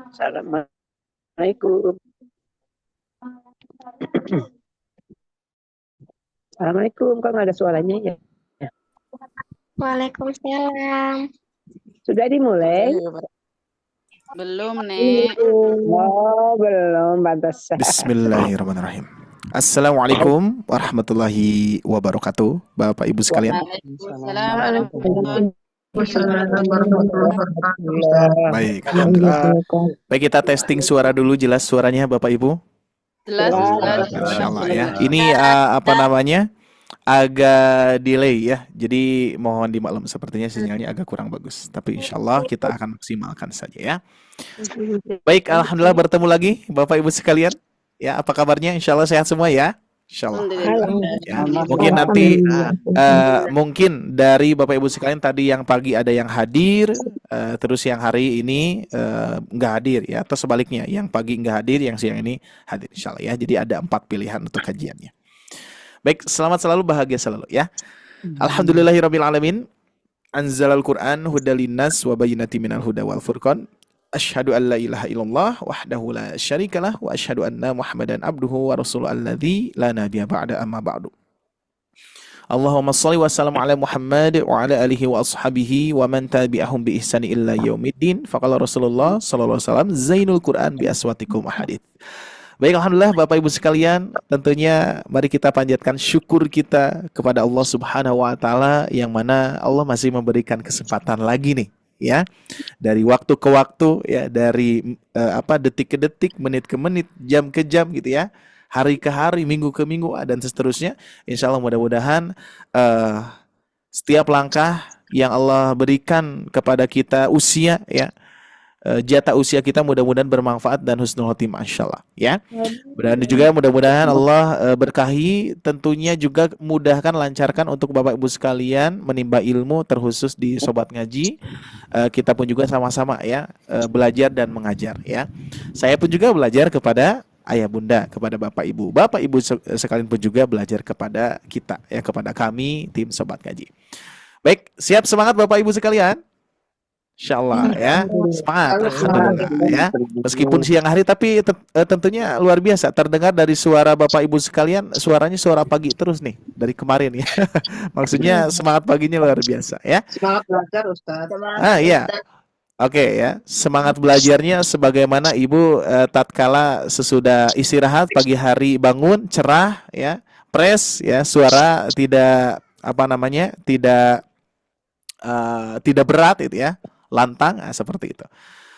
Assalamualaikum. Assalamualaikum. Kok nggak ada suaranya ya? Waalaikumsalam. Sudah dimulai? Belum, Nek. Oh, belum. Pantas. Bismillahirrahmanirrahim. Assalamualaikum warahmatullahi wabarakatuh, Bapak Ibu sekalian. Waalaikumsalam. Baik, alhamdulillah. Baik, kita testing suara dulu, jelas suaranya Bapak Ibu? Jelas. Insyaallah ya. Ini apa namanya? Agak delay ya. Jadi mohon dimaklum, sepertinya sinyalnya agak kurang bagus. Tapi insyaallah kita akan maksimalkan saja ya. Baik, alhamdulillah bertemu lagi Bapak Ibu sekalian. Ya, apa kabarnya? Insyaallah sehat semua ya. Insyaallah. Ya, mungkin nanti mungkin dari Bapak Ibu sekalian tadi yang pagi ada yang hadir, terus yang hari ini nggak hadir ya, atau sebaliknya yang pagi nggak hadir, yang siang ini hadir insyaallah ya. Jadi ada 4 pilihan untuk kajiannya. Baik, selamat selalu, bahagia selalu ya. Alhamdulillahirabbil alamin. Anzalal Qur'an hudal linnas wa bayyinatin minal huda wal furqan. Asyhadu an la ilaha illallah wahdahu la syarikalah wa asyhadu anna Muhammadan abduhu wa rasuluhu alladzi la nabiyya ba'da amma ba'du. Allahumma shalli wa sallim ala Muhammad wa ala alihi wa ashabihi wa man tabi'ahum bi ihsani illa yaumiddin. Faqala Rasulullah sallallahu alaihi wasallam zainul Qur'an bi aswatikum ahadits. Baik, alhamdulillah Bapak Ibu sekalian, tentunya mari kita panjatkan syukur kita kepada Allah Subhanahu wa taala yang mana Allah masih memberikan kesempatan lagi nih ya. Dari waktu ke waktu ya, dari detik ke detik, menit ke menit, jam ke jam gitu ya. Hari ke hari, minggu ke minggu dan seterusnya. Insyaallah mudah-mudahan setiap langkah yang Allah berikan kepada kita usia ya, jatah usia kita mudah-mudahan bermanfaat dan husnul khotimah insyaallah ya. Dan juga mudah-mudahan Allah berkahi, tentunya juga mudahkan, lancarkan untuk Bapak Ibu sekalian menimba ilmu, terkhusus di Sobat Ngaji. Kita pun juga sama-sama ya belajar dan mengajar ya. Saya pun juga belajar kepada ayah bunda, kepada Bapak Ibu. Bapak Ibu sekalian pun juga belajar kepada kita ya, kepada kami tim Sobat Ngaji. Baik, siap semangat Bapak Ibu sekalian? Insyaallah ya, semangat alhamdulillah ya. Meskipun siang hari tapi tentunya luar biasa terdengar dari suara Bapak Ibu sekalian, suaranya suara pagi terus nih dari kemarin ya. Maksudnya semangat paginya luar biasa ya. Semangat belajar Ustaz. Iya. Oke ya, semangat belajarnya sebagaimana Ibu tatkala sesudah istirahat pagi hari bangun cerah ya, fresh ya, suara tidak tidak berat itu ya, lantang seperti itu.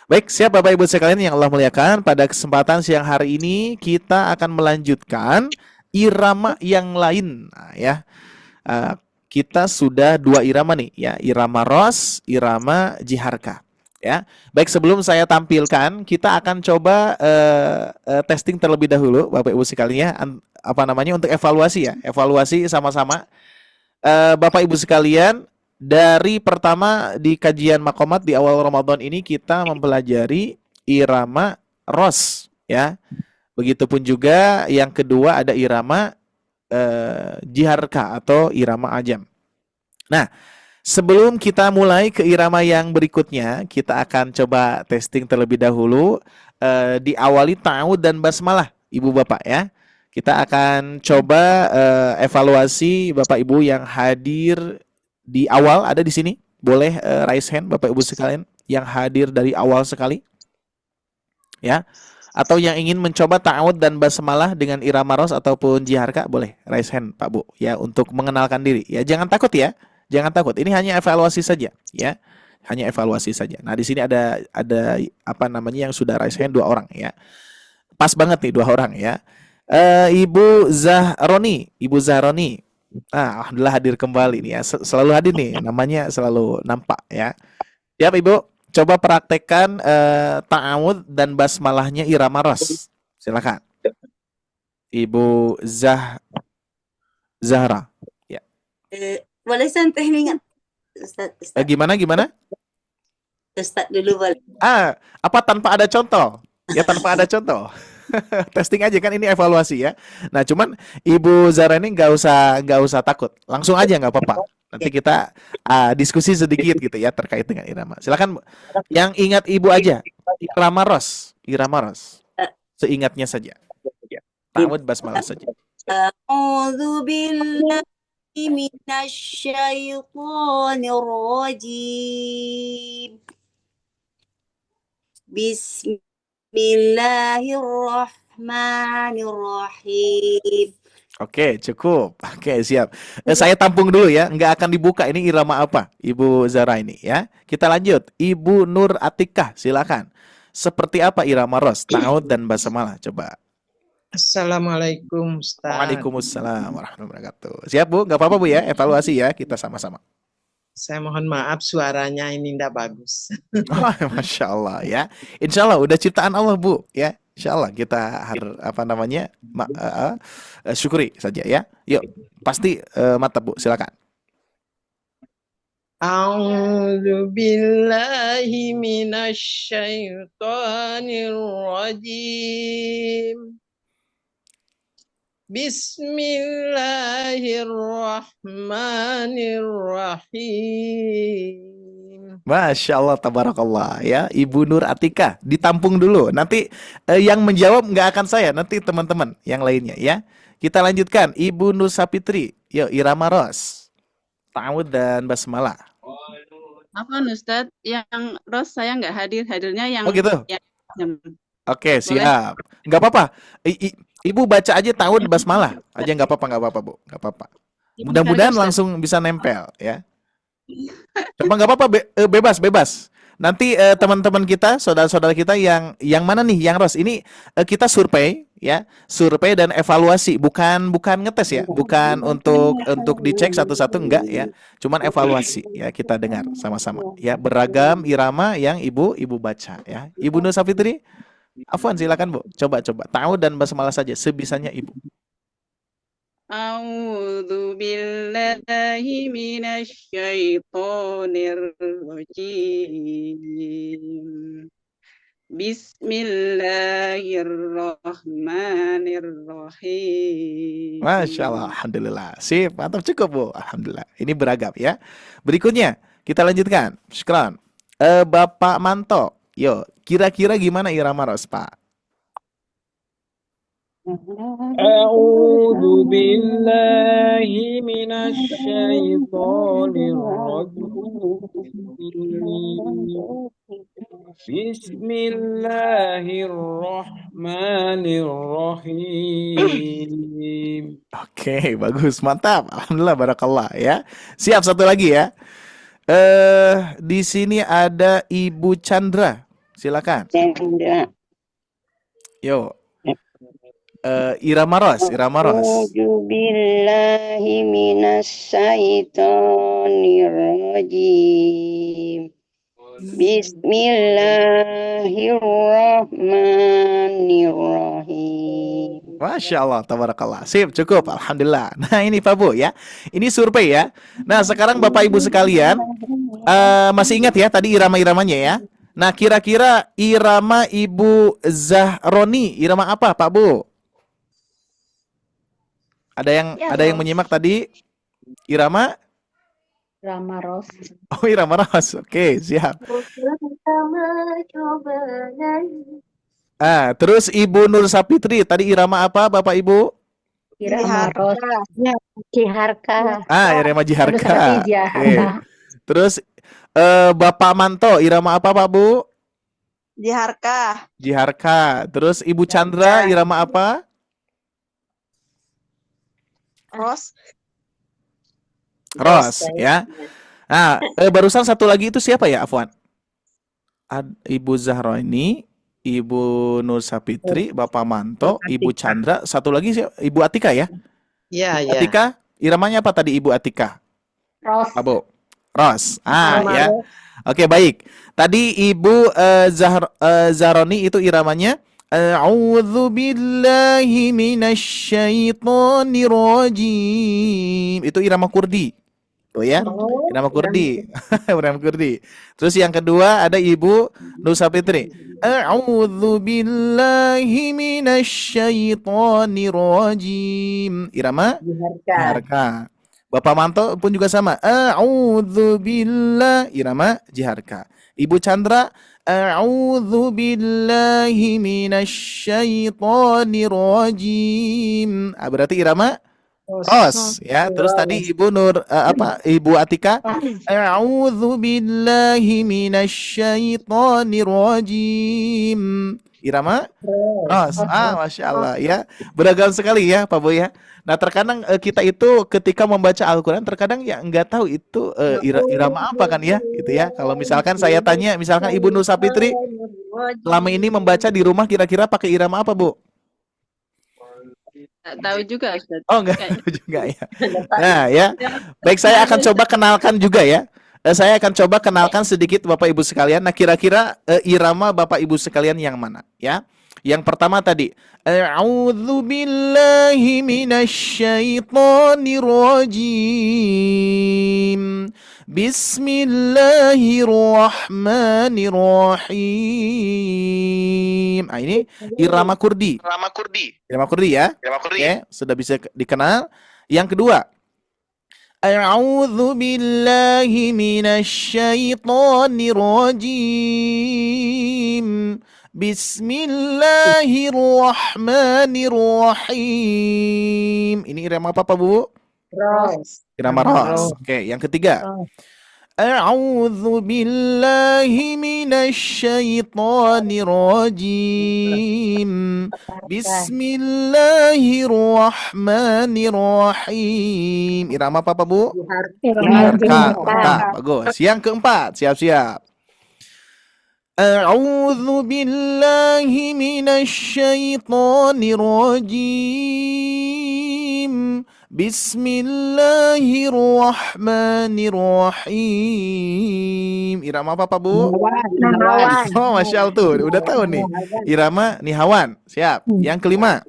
Baik, siap Bapak Ibu sekalian yang Allah muliakan, pada kesempatan siang hari ini kita akan melanjutkan irama yang lain ya. Kita sudah 2 irama nih ya, irama ros, irama jiharka ya. Baik, sebelum saya tampilkan, kita akan coba testing terlebih dahulu Bapak Ibu sekalian ya, untuk evaluasi ya, evaluasi sama-sama Bapak Ibu sekalian. Dari pertama di kajian Maqamat di awal Ramadan ini kita mempelajari irama ros ya. Begitupun juga yang kedua ada irama jiharka atau irama ajam. Nah, sebelum kita mulai ke irama yang berikutnya, kita akan coba testing terlebih dahulu, diawali ta'awud dan basmalah Ibu Bapak ya. Kita akan coba evaluasi Bapak Ibu yang hadir di awal, ada di sini, boleh raise hand Bapak Ibu sekalian yang hadir dari awal sekali ya, atau yang ingin mencoba ta'awud dan basmalah dengan irama ros ataupun jiharka, boleh raise hand Pak Bu ya, untuk mengenalkan diri ya. Jangan takut ya, jangan takut, ini hanya evaluasi saja ya, hanya evaluasi saja. Nah, di sini ada yang sudah raise hand 2 orang ya, pas banget nih 2 orang ya. Ibu Zahroni, alhamdulillah hadir kembali nih ya, selalu hadir nih, namanya selalu nampak ya. Siap Ibu, coba praktekkan ta'awud dan basmalahnya irama ros. Silakan. Ibu Zahra. Ya. Boleh santai ingat. Ustaz. Gimana? Ustaz dulu boleh. Apa tanpa ada contoh? Ya, tanpa ada contoh. Testing aja kan, ini evaluasi ya. Nah, cuman Ibu Zara ini nggak usah takut, langsung aja nggak apa-apa Nanti kita diskusi sedikit gitu ya terkait dengan irama. Silakan yang ingat ibu aja. Irama Ros. Irama Ros. Seingatnya saja. Ta'awud basmalah saja. A'udzu billahi minasyaitonir rajim. Bismillahirrahmanirrahim. Oke, cukup. Oke, siap. Saya tampung dulu ya. Nggak akan dibuka. Ini irama apa, Ibu Zara ini ya. Kita lanjut. Ibu Nur Atikah, silakan. Seperti apa irama Ros, ta'awud dan basmalah? Coba. Assalamualaikum Ustaz. Waalaikumsalam warahmatullahi wabarakatuh. Siap Bu? Nggak apa-apa Bu ya. Evaluasi ya. Kita sama-sama. Saya mohon maaf suaranya ini tidak bagus. Oh, Masya Allah ya. Insya Allah udah ciptaan Allah Bu ya. Insya Allah kita syukuri saja ya. Yuk, pasti mantap Bu. Silakan. A'udzu billahi minasyaitonir rajim. Bismillahirrahmanirrahim. Masya Allah, tabarakallah ya. Ibu Nur Atika, ditampung dulu. Nanti yang menjawab nggak akan saya, nanti teman-teman yang lainnya ya. Kita lanjutkan. Ibu Nur Sapitri, yuk irama Ros, ta'awud dan basmalah. Apa Ustadz? Yang Ros saya nggak hadir. Hadirnya yang Oh gitu. yang Oke, siap. Nggak apa-apa. Ibu baca aja ta'awud basmalah aja, nggak apa-apa Bu, nggak apa-apa. Mudah-mudahan langsung bisa nempel ya. Coba nggak apa-apa, bebas. Nanti teman-teman kita, saudara-saudara kita yang mana nih, yang Ros ini kita survei ya, survei dan evaluasi, bukan ngetes ya, bukan untuk dicek satu-satu, enggak ya, cuman evaluasi ya, kita dengar sama-sama ya, beragam irama yang ibu baca ya. Ibu Nur Safitri, afwan silakan Bu, coba ta'awud dan basmalah saja sebisanya Ibu. A'udzu billahi minasyaitonir rajim. Bismillahirrahmanirrahim. Masya Allah, alhamdulillah. Sip, mantap, cukup Bu. Alhamdulillah. Ini beragam ya. Berikutnya kita lanjutkan. Syukran. Bapak Manto, yo, kira-kira gimana irama Ros, Pak? A'udzu billahi minasyaitonir rajim. Bismillahirrahmanirrahim. Oke, bagus, mantap. Alhamdulillah, barakallah ya. Siap, satu lagi ya. Di sini ada Ibu Chandra. Silakan. Yo. Irama Ros. A'udzu billahi minasyaitonir rajim. Bismillahirrahmanirrahim. Masya Allah, tabarakallah. Sip, cukup. Alhamdulillah. Nah ini Pak Bu ya. Ini survei ya. Nah sekarang Bapak Ibu sekalian, masih ingat ya tadi irama-iramanya ya. Nah kira-kira irama Ibu Zahroni, irama apa Pak Bu? Ada yang menyimak tadi? Irama Ros. Oh, irama Ros. Oke, siap. Terus Ibu Nur Sapitri, tadi irama apa Bapak Ibu? Irama Ros. Jiharka. Irama Jiharka. Oke. Terus Bapak Manto, irama apa Pak Bu? Jiharka. Terus Ibu Chandra, irama apa? Ros ya. Nah, barusan satu lagi itu siapa ya, Afwan? Ibu Zahra ini, Ibu Nur Sapitri, Bapak Manto, Ibu Chandra, satu lagi siapa? Ibu Atika ya? Iya. Atika, iramanya apa tadi Ibu Atika? Ros. Abu. Ros. Ya. Oke, baik. Tadi Ibu Zahroni itu iramanya A'udzu billahi minasyaitonir rajim. Itu irama Kurdi. Oh ya, irama Kurdi. Irama Kurdi. Terus yang kedua ada Ibu Nur Sapitri. A'udzu billahi minasyaitonir rajim. Irama Jiharka. Bapak Manto pun juga sama. A'udzubillah, irama jiharka. Ibu Chandra, a'udzubillahi minasyaitonir rajim. Berarti irama ros ya. Terus tadi Ibu Nur Ibu Atika, a'udzubillahi minasyaitonir rajim. Irama ros. Masya Allah ya. Beragam sekali ya Pak Boy ya. Nah terkadang kita itu ketika membaca Al-Quran terkadang ya nggak tahu itu irama apa kan ya gitu ya. Kalau misalkan saya tanya misalkan Ibu Nur Sapitri selama ini membaca di rumah kira-kira pakai irama apa Bu? Nggak tahu juga Ustaz. Oh enggak tahu juga ya. Nah ya. Baik, saya akan coba kenalkan juga ya. Saya akan coba kenalkan sedikit Bapak Ibu sekalian. Nah kira-kira irama Bapak Ibu sekalian yang mana ya? Yang pertama tadi, a'udzubillahi minasyaitonir rajim. Bismillahirrahmanirrahim. Ini irama kurdi. Irama kurdi ya. Oke, sudah bisa dikenal. Yang kedua, a'udzubillahi minasyaitonir rajim. Bismillahirrahmanirrahim. Ini irama apa Bu? Ros. Irama ros. Oke, yang ketiga. A'udzu billahi minasyaitonir rajim. Bismillahirrahmanirrahim. Irama apa Bu? Jiharka. Bagus. Yang keempat, siap-siap. A'udzu billahi minasyaitonir rajim. Bismillahirrahmanirrahim. Irama apa Bu? Nahawan. Oh, Masya Allah tuh, udah tahu nih. Irama Nihawan. Siap. Yang kelima.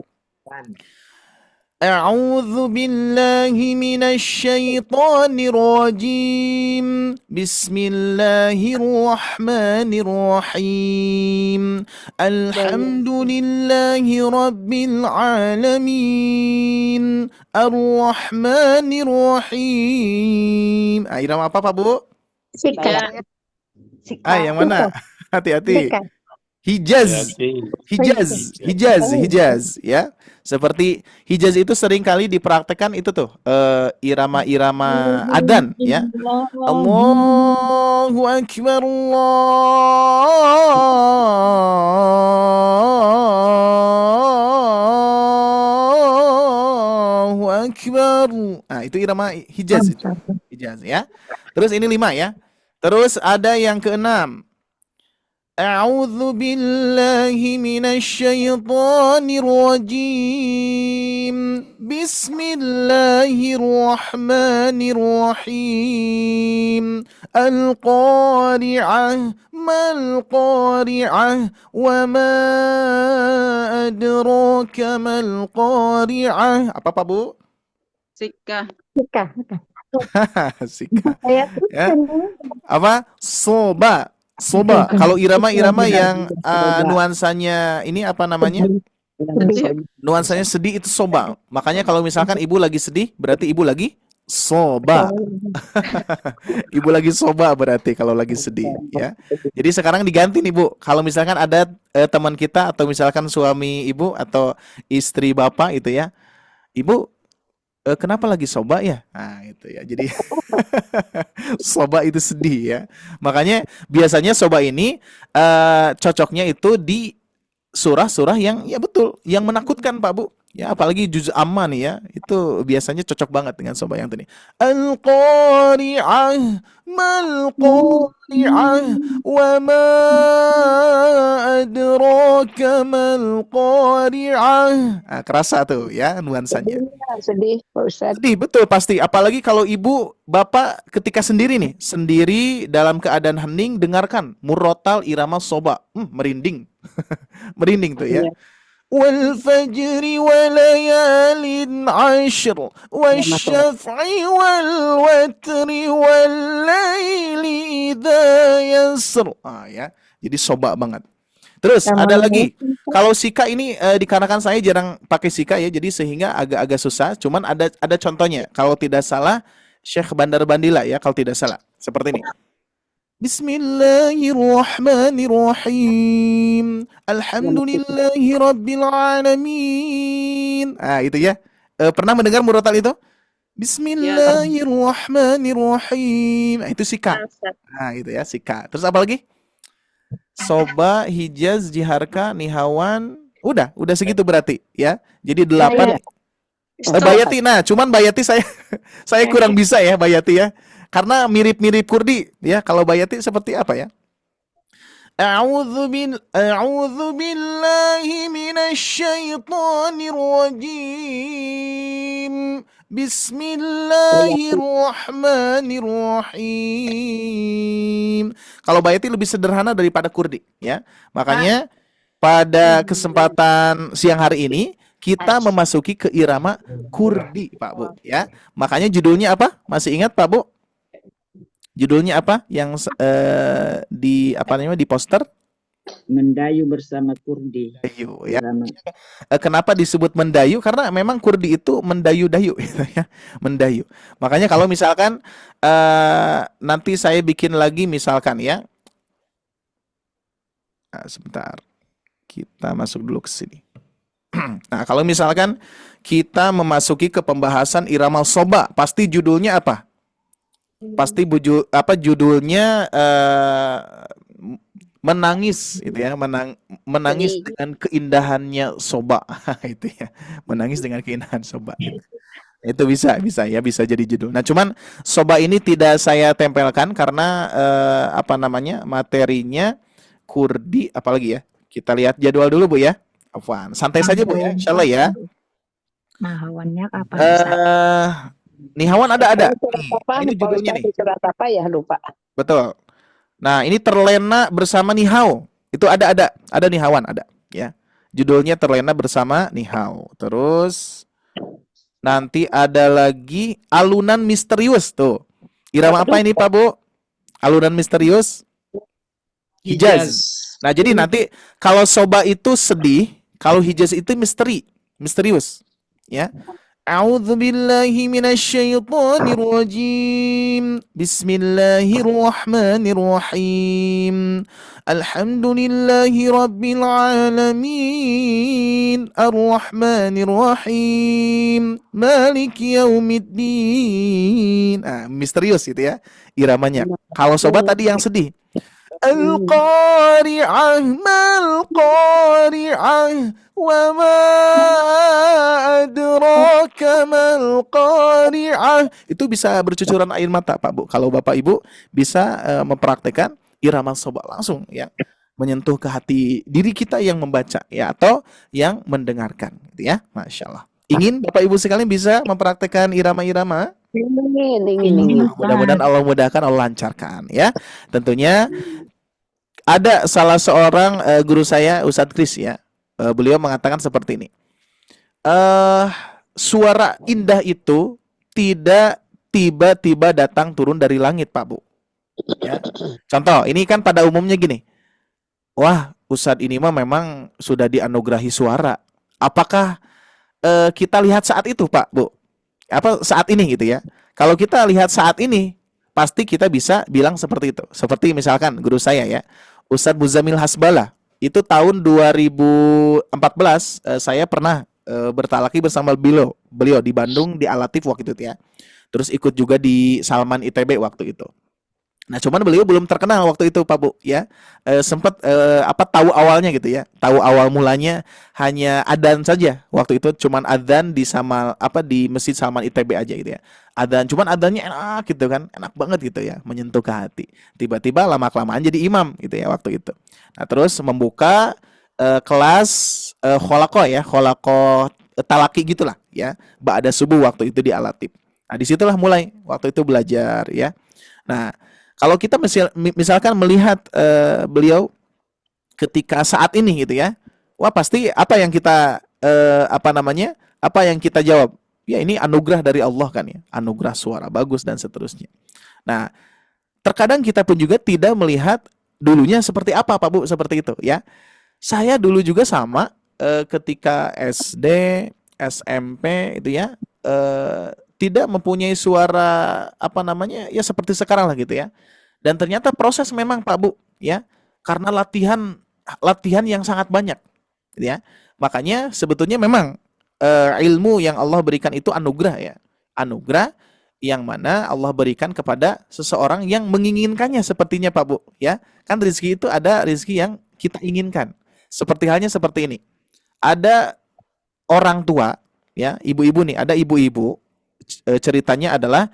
A'udzu billahi minasyaitonir rajim. Bismillahirrahmanirrahim. Alhamdulillahi rabbil alamin. Ar-Rahmanir Rahim. Irama apa Pak Bu? Sika. Yang mana? Hati-hati. Sika. Hijaz ya. Seperti Hijaz itu sering kali dipraktekkan itu tuh irama-irama adan ya. Allahu Akbar, Allahu Akbar. Nah, itu irama Hijaz itu. Hijaz ya. Terus ini 5 ya. Terus ada yang keenam. A'udzu billahi minasyaitonir rajim. Bismillahirrahmanirrahim. Al-Qari'ah, mal-Qari'ah, wa ma adraka mal-Qari'ah. Apa Bu? Sika. Sika. Sika. Saya Ya. Apa? Soba. Kalau irama-irama yang nuansanya ini apa namanya? Nuansanya sedih itu soba. Makanya kalau misalkan ibu lagi sedih, berarti ibu lagi soba. Ibu lagi soba berarti kalau lagi sedih ya. Jadi sekarang diganti nih Bu. Kalau misalkan ada teman kita atau misalkan suami ibu atau istri bapak itu ya. Ibu kenapa lagi soba ya? Nah itu ya. Jadi soba itu sedih ya. Makanya biasanya soba ini cocoknya itu di surah-surah yang ya betul, yang menakutkan Pak Bu. Ya apalagi juz amma nih ya. Itu biasanya cocok banget dengan soba yang tadi. Al-Qari'ah, mal-Qari'ah, wa ma adraka mal-Qari'ah. Nah, kerasa tuh ya nuansanya. Sedih, Pak Ustadz. Sedih betul pasti. Apalagi kalau ibu, bapak ketika sendiri nih, sendiri dalam keadaan hening, dengarkan murotal irama soba, merinding, merinding tuh ya. Wal fajri wa layalin ashr wasyaf'i wal watri wal laili idza yasr. Ya. Jadi soba banget. Terus ada lagi. Assalamualaikum. Kalau sika ini dikarenakan saya jarang pakai sika ya, jadi sehingga agak-agak susah. Cuman ada contohnya. Kalau tidak salah, Syekh Bandar Bandila ya, kalau tidak salah. Seperti ini. Bismillahirrahmanirrahim. Alhamdulillahi rabbil alamin. Ah, itu ya. Pernah mendengar murotal itu? Bismillahirrahmanirrahim. Nah, itu sika. Nah, itu ya, sika. Terus apa lagi? Soba, Hijaz, Jiharka, Nihawan. Udah segitu berarti ya. Jadi 8. Bayati. Nah, cuman Bayati saya kurang bisa ya Bayati ya. Karena mirip-mirip Kurdi ya. Kalau Bayati seperti apa ya? A'udzu billahi minasyaitonir rajim. Bismillahirrahmanirrahim. Kalau Bayati lebih sederhana daripada Kurdi ya. Makanya pada kesempatan siang hari ini kita memasuki ke irama Kurdi, Pak Bu ya. Makanya judulnya apa? Masih ingat Pak Bu? Judulnya apa yang di apa namanya di poster? Mendayu bersama Kurdi. Mendayu ya. Bersama. Kenapa disebut mendayu? Karena memang Kurdi itu mendayu-dayu gitu ya. Mendayu. Makanya kalau misalkan nanti saya bikin lagi misalkan ya. Nah, sebentar. Kita masuk dulu ke sini. Nah, kalau misalkan kita memasuki ke pembahasan irama soba, pasti judulnya apa? Pasti judulnya menangis itu ya, menangis dengan keindahannya soba. Itu ya, menangis dengan keindahan soba. Itu bisa jadi judul. Nah, cuman soba ini tidak saya tempelkan karena materinya Kurdi apalagi ya. Kita lihat jadwal dulu Bu ya. Afwan, santai saja Bu ya, insyaallah ya. Nahawannya kapan? Nihawan ada. Ini judulnya nih. Surat apa ya, lupa. Betul. Nah, ini terlena bersama Nihau. Itu ada Nihawan ada ya. Judulnya terlena bersama Nihau. Terus nanti ada lagi alunan misterius tuh. Irama apa ini Pak Bu? Alunan misterius? Hijaz. Nah, jadi nanti kalau soba itu sedih, kalau Hijaz itu misterius ya. A'udzu billahi minasyaitonir rajim. Bismillahirrahmanirrahim. Alhamdulillahi rabbil alamin. Arrahmanir rahim. Maliki yaumiddin. Misterius gitu ya iramanya. Kalau sobat tadi yang sedih. Al-Qari'ah mal-Qari'ah wa ma adraka mal-Qari'ah. Itu bisa bercucuran air mata Pak Bu. Kalau Bapak Ibu bisa mempraktekkan irama soba langsung ya, menyentuh ke hati diri kita yang membaca ya atau yang mendengarkan gitu ya. Masya Allah. Ingin Bapak Ibu sekalian bisa mempraktekkan irama-irama? Ingin. Mudah-mudahan Allah mudahkan, Allah lancarkan ya. Tentunya ada salah seorang guru saya Ustadz Kris ya. Beliau mengatakan seperti ini. Suara indah itu tidak tiba-tiba datang turun dari langit, Pak Bu. Ya. Contoh, ini kan pada umumnya gini. Wah, Ustadz ini mah memang sudah dianugerahi suara. Apakah kita lihat saat itu, Pak Bu? Apa saat ini gitu ya? Kalau kita lihat saat ini, pasti kita bisa bilang seperti itu. Seperti misalkan guru saya ya, Ustadz Muzamil Hasbala. Itu tahun 2014 saya pernah bertalaki bersama beliau di Bandung di Al-Latif waktu itu ya. Terus ikut juga di Salman ITB waktu itu. Nah, cuman beliau belum terkenal waktu itu Pak Bu ya. Sempat tahu awalnya gitu ya. Tahu awal mulanya hanya adzan saja. Waktu itu cuman adzan di di Masjid Salman ITB aja gitu ya. Adzan, cuman adzannya enak gitu kan. Enak banget gitu ya, menyentuh ke hati. Tiba-tiba lama-kelamaan jadi imam gitu ya waktu itu. Nah, terus membuka kelas kholaqoh ya, kholaqoh talaki gitulah ya. Ba'da subuh waktu itu di Al-Latif. Nah, disitulah mulai waktu itu belajar ya. Nah, kalau kita misalkan melihat beliau ketika saat ini gitu ya, wah pasti apa yang kita apa yang kita jawab? Ya ini anugerah dari Allah kan ya, anugerah suara bagus dan seterusnya. Nah, terkadang kita pun juga tidak melihat dulunya seperti apa Pak Bu seperti itu ya. Saya dulu juga sama, ketika SD, SMP itu ya, tidak mempunyai suara apa namanya ya seperti sekarang lah gitu ya. Dan ternyata proses memang Pak Bu ya, karena latihan yang sangat banyak gitu ya. Makanya sebetulnya memang ilmu yang Allah berikan itu anugerah ya. Anugerah yang mana Allah berikan kepada seseorang yang menginginkannya sepertinya Pak Bu ya. Kan rezeki itu ada rezeki yang kita inginkan. Seperti halnya seperti ini. Ada orang tua ya, ibu-ibu nih, ada ibu-ibu, ceritanya adalah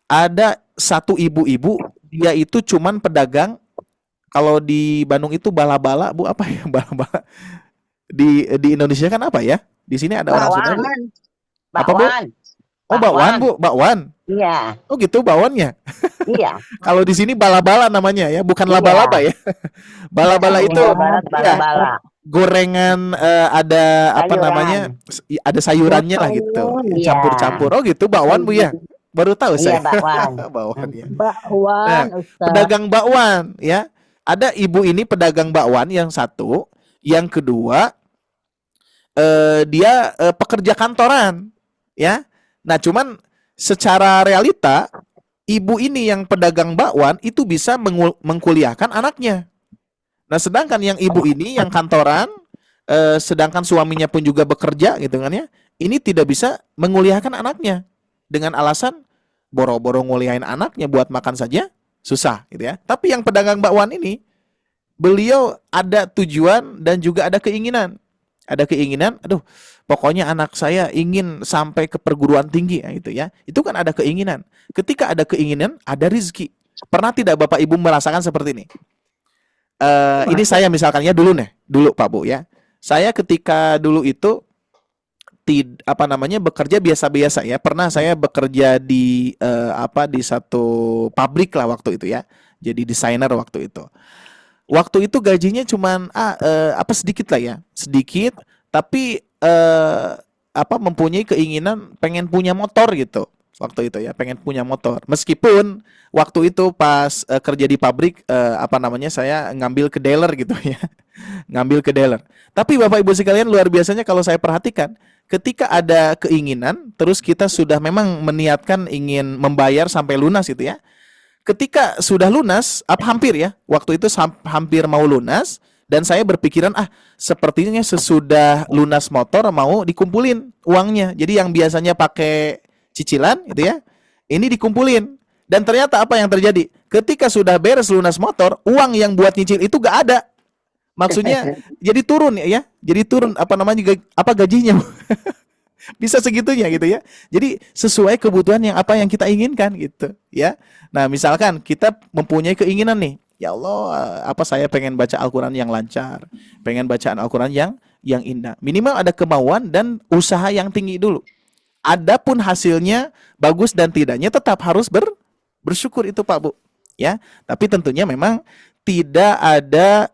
ada satu ibu-ibu, dia itu cuman pedagang, kalau di Bandung itu bala-bala Bu, apa ya bala-bala, di Indonesia kan apa ya, di sini ada orang Sunda Bu. Apa Bu? Oh bakwan Bu, bakwan. Iya, Oh gitu bakwannya. iya. Kalau di sini bala-bala namanya ya, bukan Iya. laba-laba ya. Bala-bala itu Jawa Barat ya, bala-bala. gorengan, ada apa Sayuran. namanya, ada sayurannya lah gitu, Iya. campur-campur. Oh gitu bakwan Bu ya. Baru tahu Iya, saya. bakwan. Bakwan ya. Bakwan, Ustaz. Pedagang bakwan ya. Ada ibu ini pedagang bakwan yang satu, yang kedua dia pekerja kantoran ya. Nah, cuman secara realita ibu ini yang pedagang bakwan itu bisa mengkuliahkan anaknya. Nah, sedangkan yang ibu ini yang kantoran, sedangkan suaminya pun juga bekerja gitu kan ya, ini tidak bisa menguliahkan anaknya dengan alasan boro-boro nguliahin anaknya buat makan saja susah gitu ya. Tapi yang pedagang bakwan ini, beliau ada tujuan dan juga ada keinginan. Ada keinginan, aduh, pokoknya anak saya ingin sampai ke perguruan tinggi gitu ya. Itu kan ada keinginan. Ketika ada keinginan, ada rizki. Pernah tidak Bapak Ibu merasakan seperti ini? Ini saya misalkan ya dulu Pak Bu ya. Saya ketika dulu itu bekerja biasa-biasa ya. Pernah saya bekerja di di satu pabrik lah waktu itu ya. Jadi desainer waktu itu. Waktu itu gajinya cuman sedikit lah ya. Sedikit, tapi mempunyai keinginan pengen punya motor gitu. Waktu itu ya, pengen punya motor. Meskipun waktu itu pas kerja di pabrik saya ngambil ke dealer gitu ya. Ngambil ke dealer. Tapi Bapak Ibu sekalian, luar biasanya kalau saya perhatikan, ketika ada keinginan terus kita sudah memang meniatkan ingin membayar sampai lunas gitu ya. Ketika sudah lunas, hampir ya, waktu itu hampir mau lunas, dan saya berpikiran, sepertinya sesudah lunas motor mau dikumpulin uangnya. Jadi yang biasanya pakai cicilan gitu ya, ini dikumpulin. Dan ternyata apa yang terjadi? Ketika sudah beres lunas motor, uang yang buat nyicil itu gak ada. Maksudnya jadi turun ya, jadi turun gajinya. Bisa segitunya gitu ya. Jadi sesuai kebutuhan yang kita inginkan gitu ya. Nah, misalkan kita mempunyai keinginan nih, ya Allah, saya pengen baca Al-Qur'an yang lancar, pengen bacaan Al-Qur'an yang indah. Minimal ada kemauan dan usaha yang tinggi dulu. Adapun hasilnya bagus dan tidaknya tetap harus bersyukur itu Pak Bu ya. Tapi tentunya memang tidak ada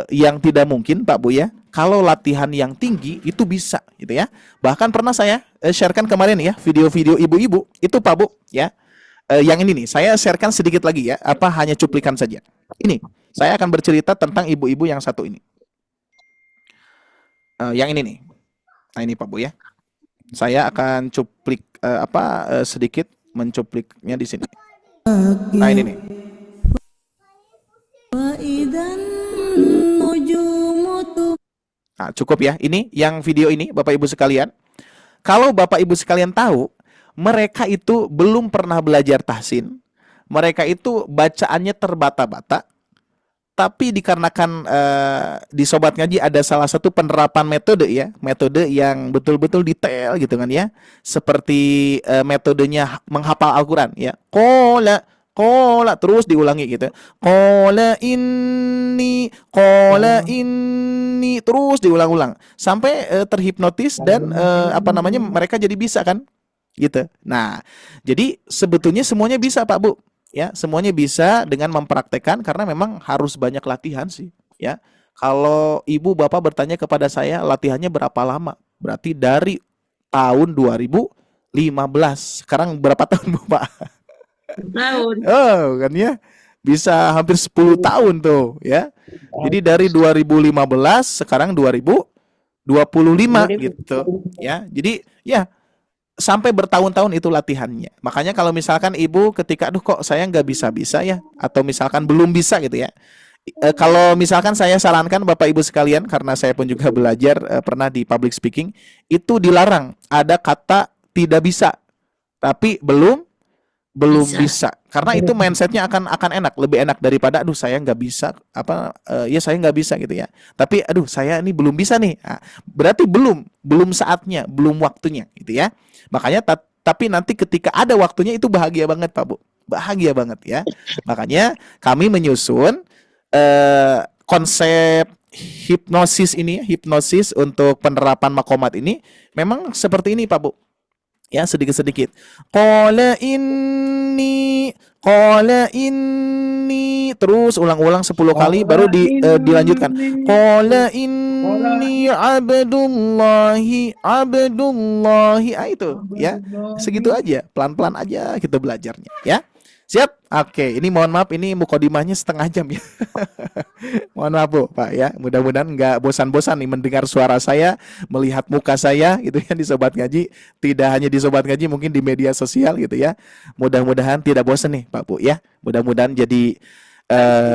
yang tidak mungkin Pak Bu ya. Kalau latihan yang tinggi itu bisa gitu ya. Bahkan pernah saya sharekan kemarin ya, video-video ibu-ibu itu Pak Bu ya. Yang ini nih saya sharekan sedikit lagi ya, hanya cuplikan saja. Ini saya akan bercerita tentang ibu-ibu yang satu ini. Yang ini nih. Nah ini Pak Bu ya. Saya akan cuplik sedikit mencupliknya di sini. Nah ini nih. Nah, cukup ya. Ini yang video ini Bapak Ibu sekalian. Kalau Bapak Ibu sekalian tahu, mereka itu belum pernah belajar tahsin. Mereka itu bacaannya terbata-bata. Tapi dikarenakan di Sobat Ngaji ada salah satu penerapan metode ya, metode yang betul-betul detail gitu kan ya. Seperti metodenya menghafal Al-Qur'an ya. Qala terus diulangi gitu. Qala inni terus diulang-ulang sampai terhipnotis dan mereka jadi bisa kan gitu. Nah, jadi sebetulnya semuanya bisa Pak Bu. Ya, semuanya bisa dengan mempraktekkan karena memang harus banyak latihan sih, ya. Kalau Ibu Bapak bertanya kepada saya latihannya berapa lama? Berarti dari tahun 2015. Sekarang berapa tahun Bu Pak? Tahun. Oh, kan ya. Bisa hampir 10 tahun tuh ya. Jadi dari 2015 sekarang 2025 gitu ya. Jadi ya sampai bertahun-tahun itu latihannya. Makanya kalau misalkan ibu ketika aduh kok saya nggak bisa-bisa ya atau misalkan belum bisa gitu ya. Kalau misalkan saya sarankan Bapak Ibu sekalian karena saya pun juga belajar pernah di public speaking, itu dilarang ada kata tidak bisa tapi belum bisa. Karena itu mindsetnya akan enak, lebih enak daripada aduh saya nggak bisa ya saya nggak bisa gitu ya. Tapi aduh saya ini belum bisa nih. Nah, berarti belum saatnya, belum waktunya gitu ya. Makanya tapi nanti ketika ada waktunya itu bahagia banget Pak Bu. Bahagia banget ya. Makanya kami menyusun konsep hipnosis untuk penerapan makomat ini memang seperti ini Pak Bu. Ya, sedikit-sedikit. Qala inni terus ulang-ulang 10 kali baru dilanjutkan. Qala inni abdullahi. Itu ya. Segitu aja, pelan-pelan aja kita belajarnya ya. Siap? Oke, ini mohon maaf ini mukodimahnya setengah jam ya. Mohon maaf Bu, Pak ya. Mudah-mudahan nggak bosan-bosan nih mendengar suara saya, melihat muka saya gitu ya di Sobat Ngaji. Tidak hanya di Sobat Ngaji, mungkin di media sosial gitu ya. Mudah-mudahan tidak bosan nih Pak Bu ya. Mudah-mudahan jadi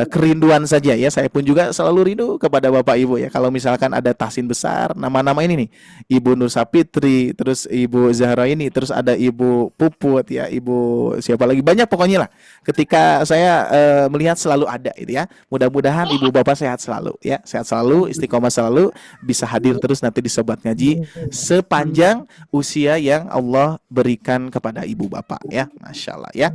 kerinduan saja ya. Saya pun juga selalu rindu kepada Bapak Ibu ya. Kalau misalkan ada tahsin besar, nama-nama ini nih, Ibu Nur Sapitri, terus Ibu Zahra ini, terus ada Ibu Puput ya, Ibu siapa lagi banyak pokoknya lah. Ketika saya melihat selalu ada itu ya. Mudah-mudahan Ibu Bapak sehat selalu ya, sehat selalu, istiqomah selalu, bisa hadir terus nanti di Sobat Ngaji sepanjang usia yang Allah berikan kepada Ibu Bapak ya. Masya Allah ya.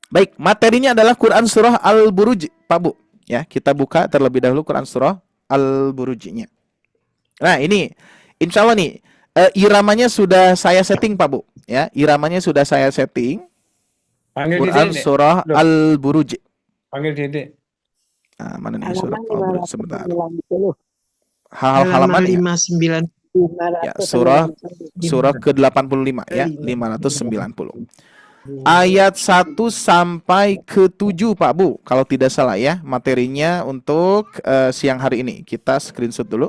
Baik, materinya adalah Quran Surah Al-Buruj, Pak Bu. Ya, kita buka terlebih dahulu Quran Surah Al-Burujnya. Nah, ini insya Allah nih iramanya sudah saya setting, Pak Bu. Ya, iramanya sudah saya setting. Panggil Quran Dede, Surah Loh. Al-Buruj. Panggil Dede. Nah, mana nih surah Halaman Al-Buruj sebentar. 590. Halaman ya. 590. Ya, surah ke-85 ya, 590. Ayat 1 sampai ke-7 Pak Bu, kalau tidak salah ya, materinya untuk siang hari ini. Kita screenshot dulu.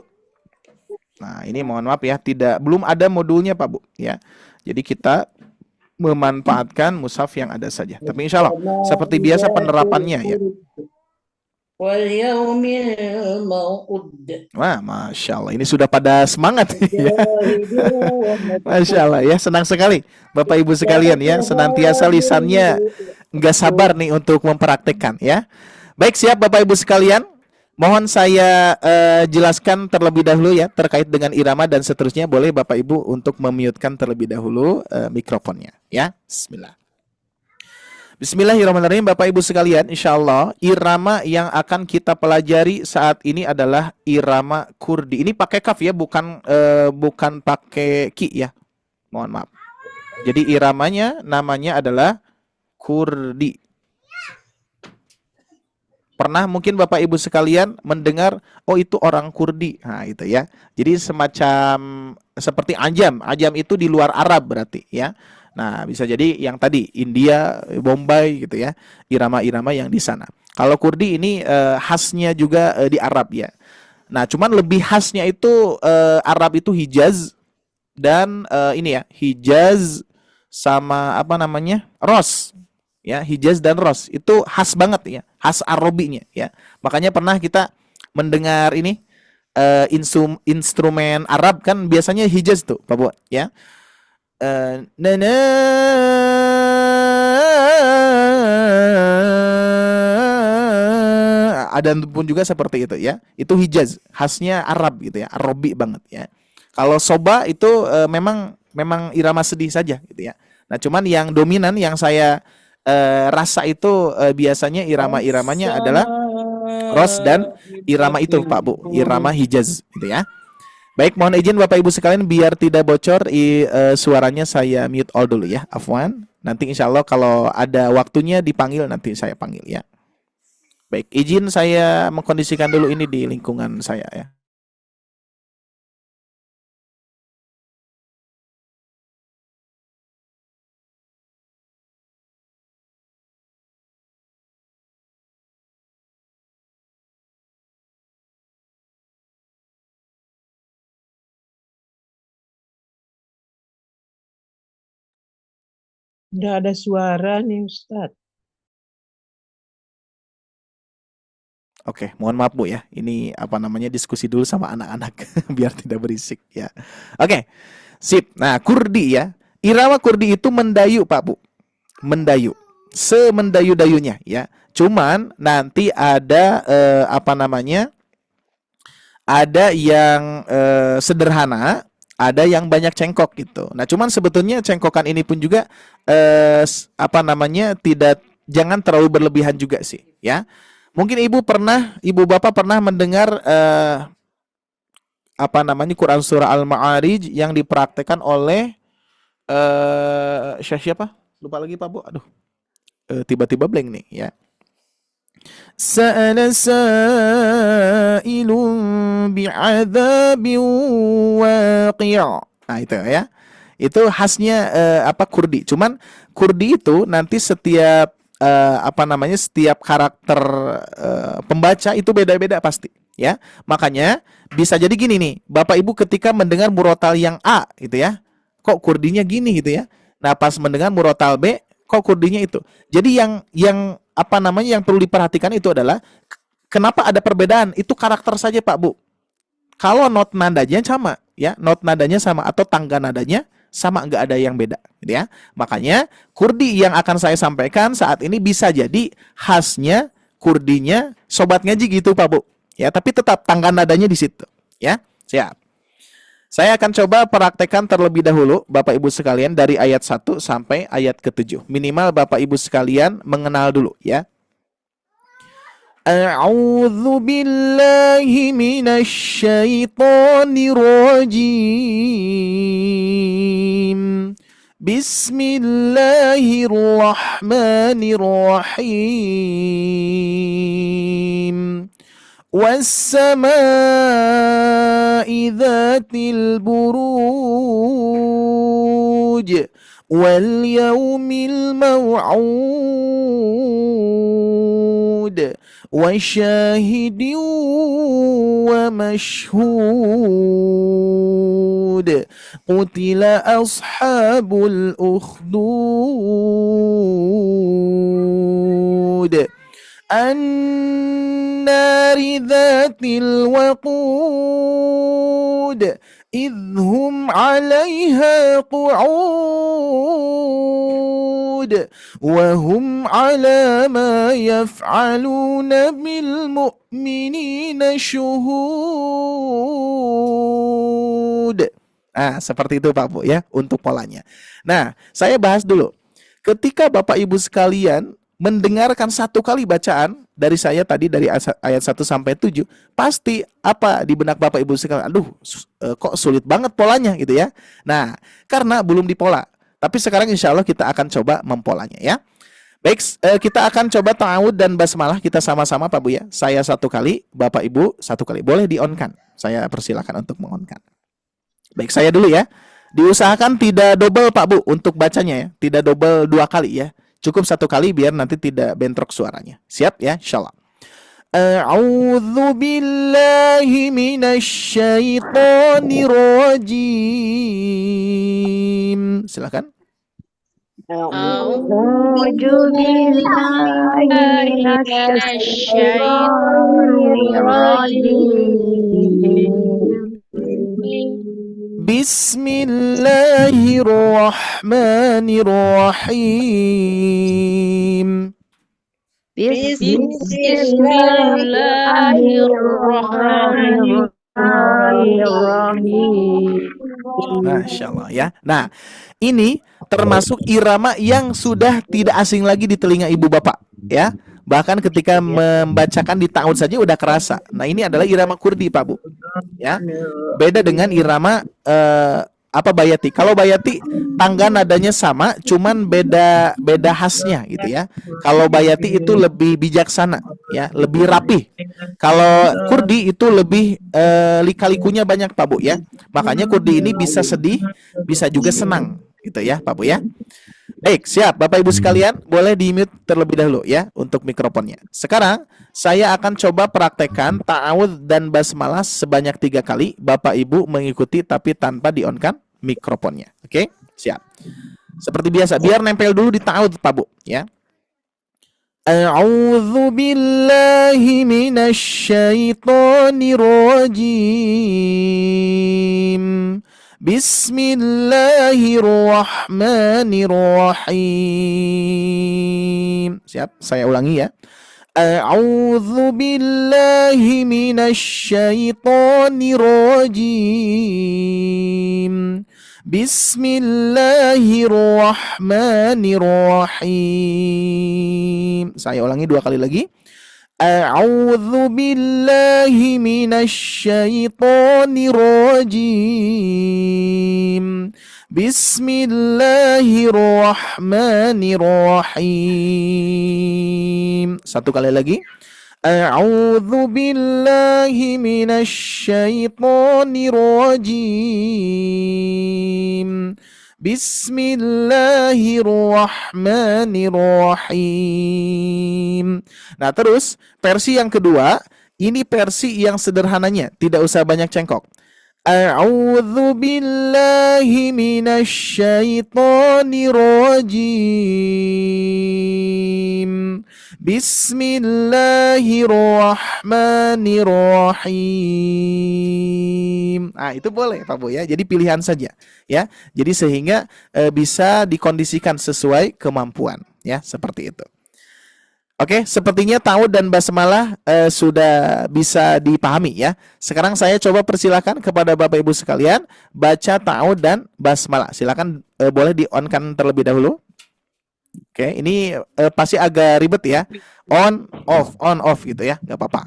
Nah, ini mohon maaf ya, belum ada modulnya Pak Bu ya. Jadi kita memanfaatkan mushaf yang ada saja. Tapi insya Allah seperti biasa penerapannya ya. Wah, Masya Allah, ini sudah pada semangat ya. Masya Allah ya, senang sekali Bapak Ibu sekalian ya, senantiasa lisannya nggak sabar nih untuk mempraktekkan ya. Baik, siap Bapak Ibu sekalian. Mohon saya jelaskan terlebih dahulu ya terkait dengan irama dan seterusnya. Boleh Bapak Ibu untuk memute-kan terlebih dahulu mikrofonnya ya. Bismillah. Bismillahirrahmanirrahim Bapak Ibu sekalian, insya Allah irama yang akan kita pelajari saat ini adalah irama kurdi. Ini pakai kaf ya, bukan pakai ki ya. Mohon maaf. Jadi iramanya namanya adalah kurdi. Pernah mungkin Bapak Ibu sekalian mendengar, oh itu orang Kurdi. Nah itu ya. Jadi semacam seperti ajam. Ajam itu di luar Arab berarti ya. Nah bisa jadi yang tadi India, Bombay gitu ya. Irama-irama yang di sana. Kalau Kurdi ini khasnya juga di Arab ya. Nah cuman lebih khasnya itu Arab itu Hijaz. Dan ini ya Hijaz sama apa namanya Ros. Ya, Hijaz dan Ros itu khas banget ya, khas Arabinya ya. Makanya pernah kita mendengar ini instrumen Arab kan biasanya Hijaz tuh, Pak Bu ya. Ada pun juga seperti itu ya. Itu Hijaz, khasnya Arab gitu ya, Arabi banget ya. Kalau soba itu memang irama sedih saja gitu ya. Nah, cuman yang dominan yang saya rasa itu biasanya irama-iramanya adalah Ros dan irama itu Pak Bu, irama Hijaz gitu ya. Baik, mohon izin Bapak Ibu sekalian biar tidak bocor suaranya saya mute all dulu ya, afwan. Nanti insya Allah kalau ada waktunya dipanggil nanti saya panggil ya. Baik, izin saya mengkondisikan dulu ini di lingkungan saya ya. Nggak ada suara nih Ustadz. Oke, mohon maaf Bu ya. Ini apa namanya diskusi dulu sama anak-anak biar tidak berisik ya. Oke, sip. Nah, kurdi ya. Irama kurdi itu mendayu Pak Bu. Mendayu. Semendayu-dayunya ya. Cuman nanti ada apa namanya? Ada yang sederhana, ada yang banyak cengkok gitu. Nah, cuman sebetulnya cengkokan ini pun juga apa namanya? Jangan terlalu berlebihan juga sih ya. Mungkin ibu bapak pernah mendengar apa namanya Quran surah Al-Ma'arij yang dipraktekkan oleh Syekh siapa? Lupa lagi Pak Bu. Aduh. Tiba-tiba blank nih ya. Sa'ala sa'ilun bi'adzabin waqi'. Nah, itu ya. Itu khasnya apa kurdi. Cuman kurdi itu nanti setiap apa namanya setiap karakter pembaca itu beda-beda pasti ya. Makanya bisa jadi gini nih, Bapak Ibu ketika mendengar murotal yang A gitu ya, kok kurdinya gini gitu ya. Nah, pas mendengar murotal B, kok kurdinya itu. Jadi yang apa namanya yang perlu diperhatikan itu adalah kenapa ada perbedaan? Itu karakter saja Pak Bu. Kalau not nadanya sama ya, not nadanya sama atau tangga nadanya sama, nggak ada yang beda gitu ya. Makanya kurdi yang akan saya sampaikan saat ini bisa jadi khasnya kurdinya sobat ngaji gitu Pak Bu ya, tapi tetap tangga nadanya di situ ya. Siap. Saya akan coba praktekkan terlebih dahulu Bapak Ibu sekalian dari ayat 1 sampai ayat ke-7. Minimal Bapak Ibu sekalian mengenal dulu ya. A'udzu billahi minasy syaithanir rajim. Bismillahirrahmanirrahim. Was-samaa'i dzatil buruj wal yaumil maw'ud wa syahidin wa mashhud qutila ashabul ukhdud an-nari dzatil waqud idhum 'alaiha qu'ud wa hum 'ala ma yaf'aluna bil mu'minina syuhud. Nah, seperti itu Pak Bu ya untuk polanya. Nah, saya bahas dulu. Ketika Bapak Ibu sekalian mendengarkan satu kali bacaan dari saya tadi dari ayat 1 sampai 7, pasti apa di benak Bapak Ibu sekalian? Aduh, kok sulit banget polanya gitu ya. Nah, karena belum dipola. Tapi sekarang insya Allah kita akan coba mempolanya ya. Baik, kita akan coba ta'awud dan basmalah kita sama-sama Pak Bu ya. Saya satu kali, Bapak Ibu satu kali. Boleh di-on-kan. Saya persilakan untuk meng-on-kan. Baik, saya dulu ya. Diusahakan tidak double Pak Bu untuk bacanya ya. Tidak double 2 kali ya. Cukup 1 kali biar nanti tidak bentrok suaranya. Siap ya, insyaallah. A'udzu billahi minasy syaithanir rajim. Silakan. A'udzu billahi minasy syaithanir rajim. Bismillahirrahmanirrahim. Bismillahirrahmanirrahim. Masya Allah ya. Nah, ini termasuk irama yang sudah tidak asing lagi di telinga ibu bapak ya. Bahkan ketika membacakan di ta'awud saja udah kerasa. Nah, ini adalah irama kurdi Pak Bu. Ya. Beda dengan irama bayati. Kalau bayati tangga nadanya sama, cuman beda khasnya gitu ya. Kalau bayati itu lebih bijaksana ya, lebih rapi. Kalau kurdi itu lebih lika-likunya banyak Pak Bu ya. Makanya kurdi ini bisa sedih, bisa juga senang gitu ya Pak Bu ya. Baik, siap Bapak Ibu sekalian, boleh di-mute terlebih dahulu ya untuk mikrofonnya. Sekarang saya akan coba praktekkan ta'awudz dan basmalah sebanyak 3 kali. Bapak Ibu mengikuti tapi tanpa di-on-kan mikrofonnya. Oke? Siap. Seperti biasa, biar nempel dulu di ta'ud, Pak Bu, ya. A'udzu billahi minasyaitonir rajim. Bismillahirrahmanirrahim. Siap, saya ulangi ya. A'udzu billahi minasyaitonir rajim. Bismillahirrahmanirrahim. Saya ulangi 2 kali lagi. A'udzu billahi minasyaitonir rajim. Bismillahirrahmanirrahim. 1 kali lagi. A'udzu billahi minasyaitonir rajim. Bismillahirrahmanirrahim. Nah, terus versi yang kedua, ini versi yang sederhananya, tidak usah banyak cengkok. A'udzu billahi minasyaitonir rajim. Bismillahirrahmanirrahim. Nah, itu boleh Pak Bu ya. Jadi pilihan saja ya. Jadi sehingga bisa dikondisikan sesuai kemampuan ya, seperti itu. Oke, sepertinya ta'ud dan basmalah sudah bisa dipahami ya. Sekarang saya coba persilakan kepada Bapak Ibu sekalian baca ta'ud dan basmalah. Silakan boleh di-on-kan terlebih dahulu. Oke, ini pasti agak ribet ya. On off gitu ya, nggak apa-apa.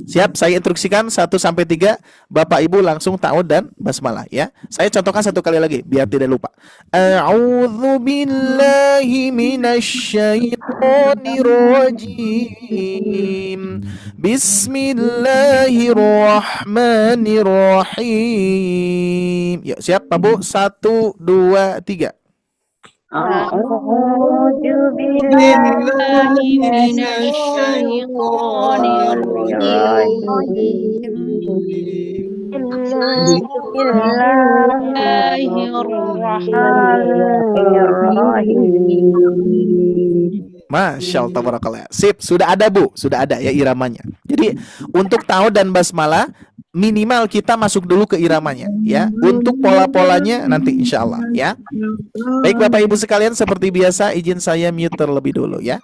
Siap, saya instruksikan 1 sampai 3, Bapak Ibu langsung ta'ud dan basmalah ya. Saya contohkan 1 kali lagi biar tidak lupa. A'udzu billahi minasyaitonir rajim. Bismillahirrahmanirrahim. Yuk, siap Pak Bu? 1 2 3. A'udzu billahi minasyaitonir rajim. Bismillahirrahmanirrahim. Masya Allah, tabarakallah. Sip, sudah ada Bu, sudah ada ya iramanya. Jadi untuk ta'ud dan basmalah minimal kita masuk dulu ke iramanya ya. Untuk pola-polanya nanti insya Allah ya. Baik Bapak Ibu sekalian, seperti biasa izin saya mute terlebih dulu ya.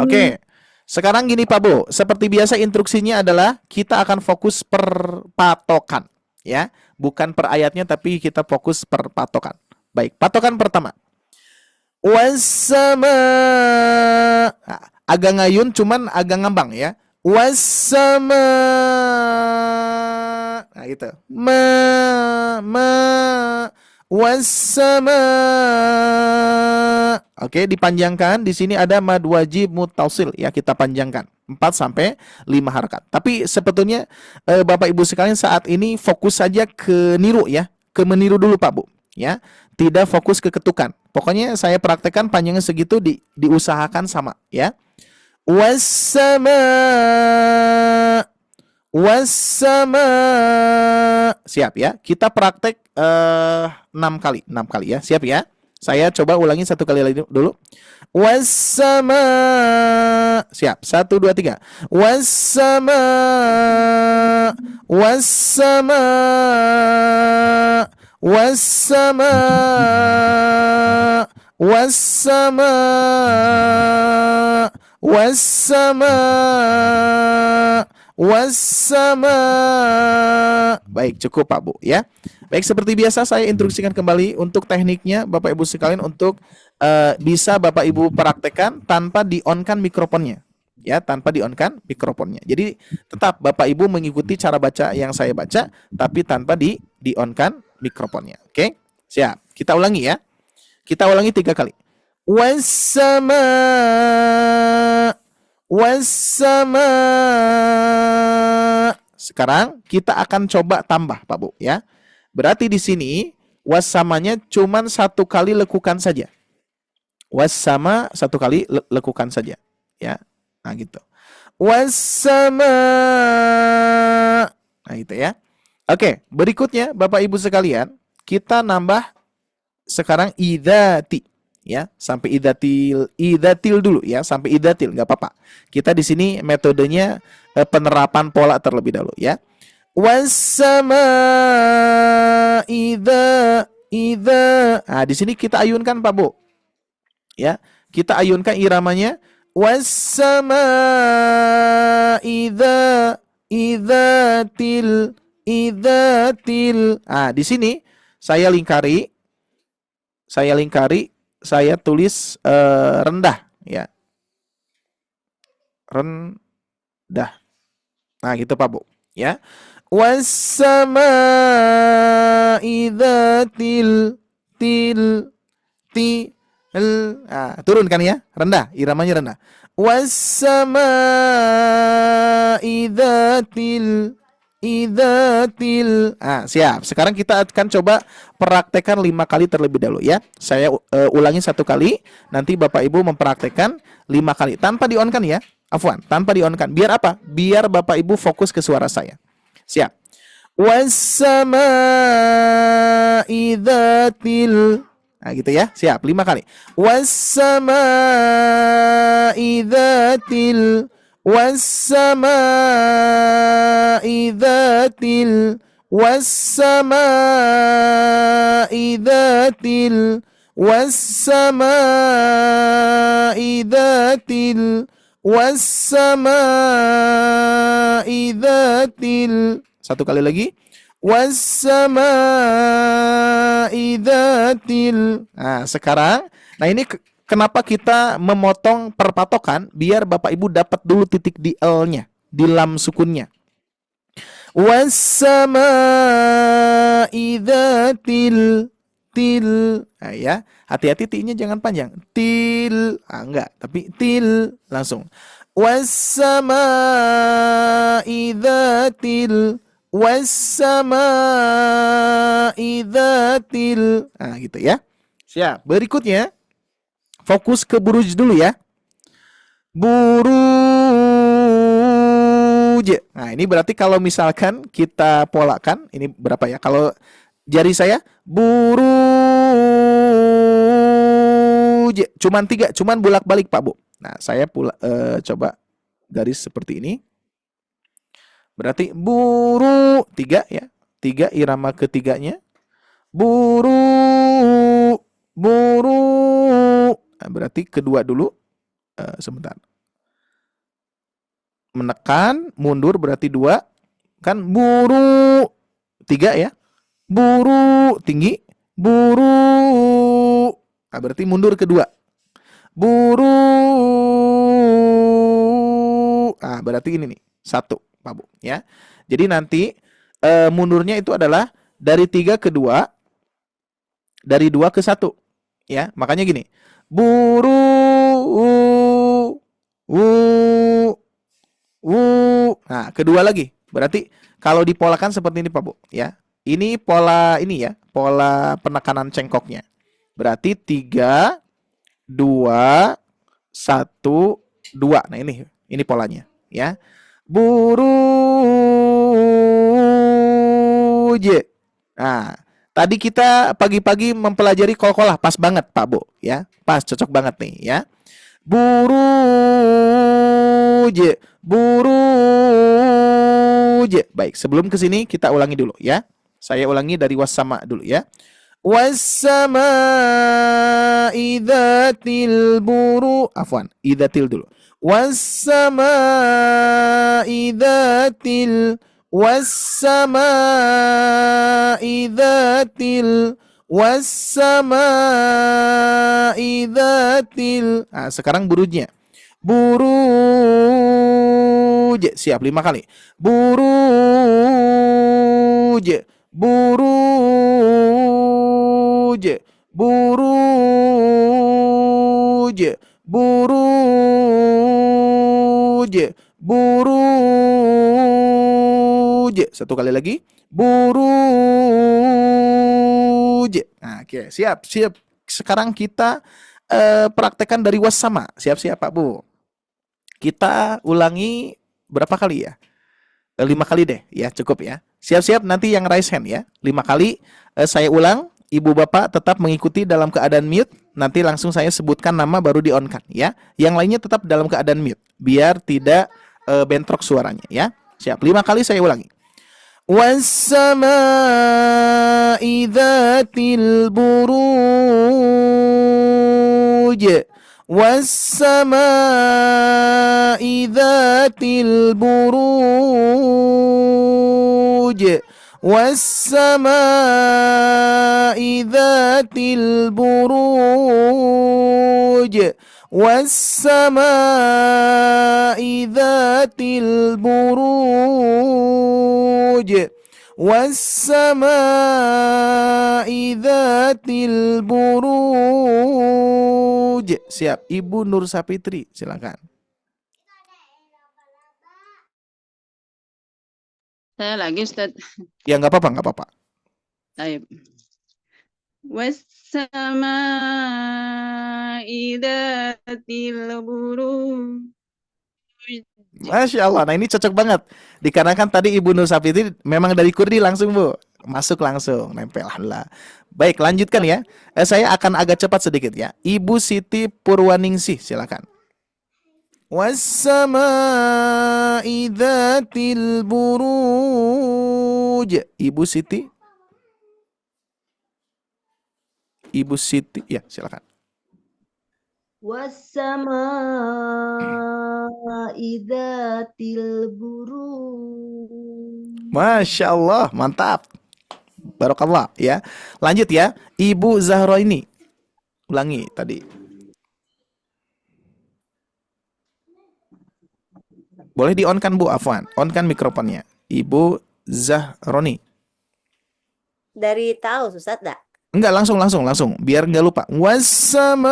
Oke. Sekarang gini Pak Bu, seperti biasa instruksinya adalah kita akan fokus per patokan ya. Bukan per ayatnya tapi kita fokus per patokan. Baik, patokan pertama. Wassama, agak ngayun cuman agak ngambang ya. Wassama, nah gitu. Wassama. Oke, dipanjangkan. Di sini ada mad wajib muttasil ya, kita panjangkan 4 sampai 5 harakat. Tapi sebetulnya Bapak Ibu sekalian saat ini fokus saja ke niru ya, ke meniru dulu Pak Bu ya. Tidak fokus ke ketukan. Pokoknya saya praktekkan panjangnya segitu, diusahakan sama ya. Wassama. Siap ya. Kita praktek 6 kali ya. Siap ya. Saya coba ulangi 1 kali lagi dulu. Wassama. Siap. 1 2 3. Wassama. Baik, cukup Pak Bu ya. Baik, seperti biasa saya instruksikan kembali untuk tekniknya Bapak Ibu sekalian untuk bisa Bapak Ibu praktekkan tanpa di-on-kan mikrofonnya. Ya, tanpa di-on-kan mikrofonnya. Jadi tetap Bapak Ibu mengikuti cara baca yang saya baca tapi tanpa di-on-kan mikrofonnya. Oke? Siap. Kita ulangi ya. Kita ulangi 3 kali. Wassama. Sekarang kita akan coba tambah Pak Bu ya. Berarti di sini wassamanya cuman 1 kali lekukan saja. Wassama 1 kali lekukan saja ya. Nah gitu. Wassama. Nah gitu ya. Oke, berikutnya Bapak Ibu sekalian, kita nambah sekarang idati ya, sampai idatil dulu ya, sampai idatil nggak apa-apa. Kita di sini metodenya penerapan pola terlebih dahulu ya. Wassama idza. Nah, di sini kita ayunkan Pak Bu. Ya, kita ayunkan iramanya wassama idzatil. Ah, di sini saya lingkari, saya tulis rendah ya. Rendah. Nah, gitu Pak Bu, ya. Wassama'i dzatil turunkan ya, rendah, iramanya rendah. Wassama'i dzatil. Siap. Sekarang kita akan coba praktekkan 5 kali terlebih dahulu ya. Saya ulangi 1 kali, nanti Bapak Ibu mempraktekkan 5 kali tanpa di-on-kan ya. Afwan, tanpa di-on-kan. Biar apa? Biar Bapak Ibu fokus ke suara saya. Siap. Wassama'i dzatil. Nah, gitu ya. Siap, 5 kali. Wassama'i dzatil. Wassama'i dzatil. Wassama'i dzatil. Wassama'i dzatil. Wassama'i dzatil. 1 kali lagi. Wassama'i dzatil. Nah, sekarang, nah ini kenapa kita memotong perpatokan biar Bapak Ibu dapat dulu titik di L-nya, di lam sukunnya. Wassama'i dzatil. Nah, ya, hati-hati ti-nya jangan panjang. Til, enggak, tapi til langsung. Wassama'i dzatil. Wassama'i dzatil. Nah, gitu ya. Siap. Berikutnya fokus ke buruj dulu ya. Buruj. Nah, ini berarti kalau misalkan kita polakan, ini berapa ya? Kalau jari saya buruj. Cuman 3, cuman bolak-balik Pak Bu. Nah, saya coba garis seperti ini. Berarti buru 3 ya. 3 irama ketiganya. Buru. Nah, berarti kedua dulu. Sebentar. Menekan, mundur berarti 2. Kan buru 3 ya. Buru tinggi. Buru. Nah, berarti mundur kedua. Buru. Nah, berarti ini nih. 1 Pak Bu ya. Jadi nanti mundurnya itu adalah dari 3 ke 2, dari 2 ke 1 ya. Makanya gini. Buru. Nah, kedua lagi. Berarti kalau dipolakan seperti ini Pak Bu ya. Ini pola ini ya, pola penekanan cengkoknya. Berarti 3 2 1 2. Nah, ini polanya ya. Buruj. Nah, tadi kita pagi-pagi mempelajari qalqalah, pas banget Pak Bu ya. Pas, cocok banget nih ya. Buruj. Buruj. Baik, sebelum ke sini kita ulangi dulu ya. Saya ulangi dari wassama dulu ya. Wassama'i dzatil buru. Afwan, idzatil dulu. Wassama'i dzatil. Wassama'i dzatil. Wassama'i dzatil. Nah, sekarang burujnya. Buruj. Siap, 5 kali. Buruj. Buruj. Buruj. Buruj. Buruj. 1 kali lagi. Buruj. Nah, oke, siap. Sekarang kita praktekkan dari wassama. Siap-siap Pak Bu. Kita ulangi berapa kali ya? 5 kali deh ya, cukup ya. Siap-siap nanti yang raise hand ya. 5 kali saya ulang ibu bapak tetap mengikuti dalam keadaan mute. Nanti langsung saya sebutkan nama baru di on kan ya. Yang lainnya tetap dalam keadaan mute biar tidak bentrok suaranya ya. Siap. 5 kali saya ulangi. Was-sama'i dzatil buruj. Was-sama'i dzatil buruj. Was-sama'i dzatil buruj. Was-sama'i dzatil buruj. Was-sama'i dzatil buruj. Siap. Ibu Nur Sapitri, silakan. Saya lagi Ustaz. Ya nggak apa-apa, nggak apa-apa. Baik. Wassama'i dzatil buruj. Masya Allah. Nah ini cocok banget. Dikarenakan tadi Ibu Nur Sapitri memang dari Kurdi langsung Bu. Masuk langsung. Nempel. Alhamdulillah. Baik lanjutkan ya. Saya akan agak cepat sedikit ya. Ibu Siti Purwaningsih silakan. Was-sama'i dzatil buruj. Ibu Siti. Ibu Siti. Ya silakan. Was-sama'i dzatil buruj. Masya Allah, mantap. Barakallah ya. Lanjut ya. Ibu Zahra ini. Ulangi tadi. Boleh di-on kan Bu Afwan? On kan mikrofonnya. Ibu Zahroni. Dari tahu Ustaz dak? Enggak, langsung. Biar enggak lupa. Was-sama'i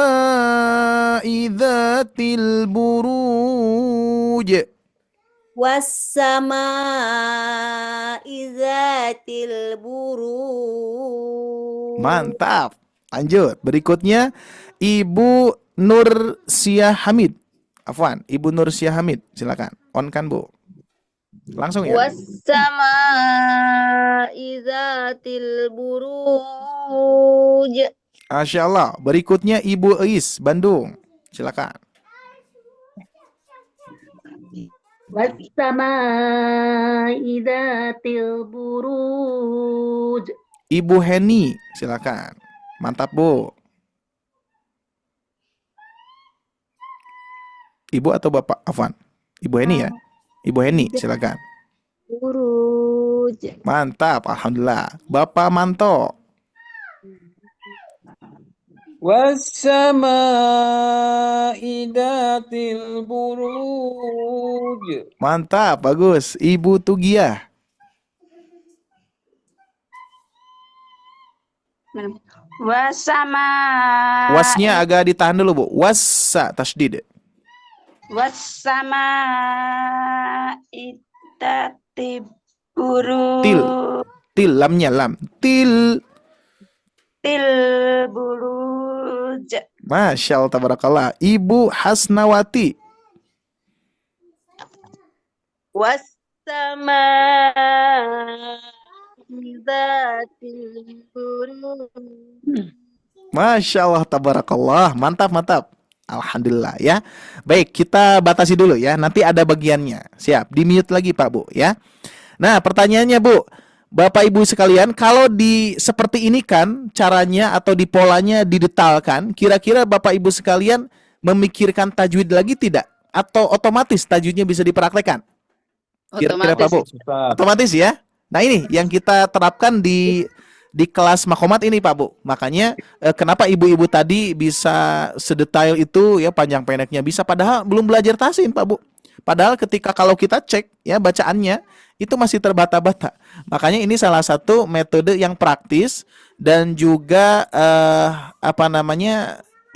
dzatil buruj. Was-sama'i dzatil buruj. Mantap. Lanjut. Berikutnya Ibu Nur Sia Hamid. Afwan, Ibu Nur Sia Hamid. Silakan. On kan Bu? Langsung ya. Was-sama'i dzatil buruj. Masya Allah. Berikutnya Ibu Eis, Bandung. Silakan. Was-sama'i dzatil buruj. Ibu Heni, silakan. Mantap Bu. Ibu atau Bapak? Afwan. Ibu Heni ya. Ibu Heni, silakan. Buruj. Mantap, alhamdulillah. Bapak Manto. Was-sama'i dzatil buruj. Mantap, bagus. Ibu Tugiah. Wasama. Wasnya agak ditahan dulu Bu. Wassa tasdid. Wasama itatib buruj. Til, lamnya lam. Til. Til buruj. Masya Allah, tabarakallah. Ibu Hasnawati. Was-sama'i dzatil buruj. Masya Allah, tabarakallah. Mantap. Alhamdulillah ya. Baik, kita batasi dulu ya. Nanti ada bagiannya. Siap, di-mute lagi Pak Bu ya. Nah, pertanyaannya Bu, Bapak Ibu sekalian, kalau di seperti ini kan caranya atau di polanya didetalkan, kira-kira Bapak Ibu sekalian memikirkan tajwid lagi tidak? Atau otomatis tajwidnya bisa dipraktekkan? Kira-kira Pak Bu? Otomatis ya. Nah, ini yang kita terapkan di kelas Makomat ini Pak Bu. Makanya kenapa ibu-ibu tadi bisa sedetail itu ya, panjang pendeknya bisa, padahal belum belajar tahsin Pak Bu. Padahal ketika kalau kita cek ya bacaannya itu masih terbata-bata. Makanya ini salah satu metode yang praktis dan juga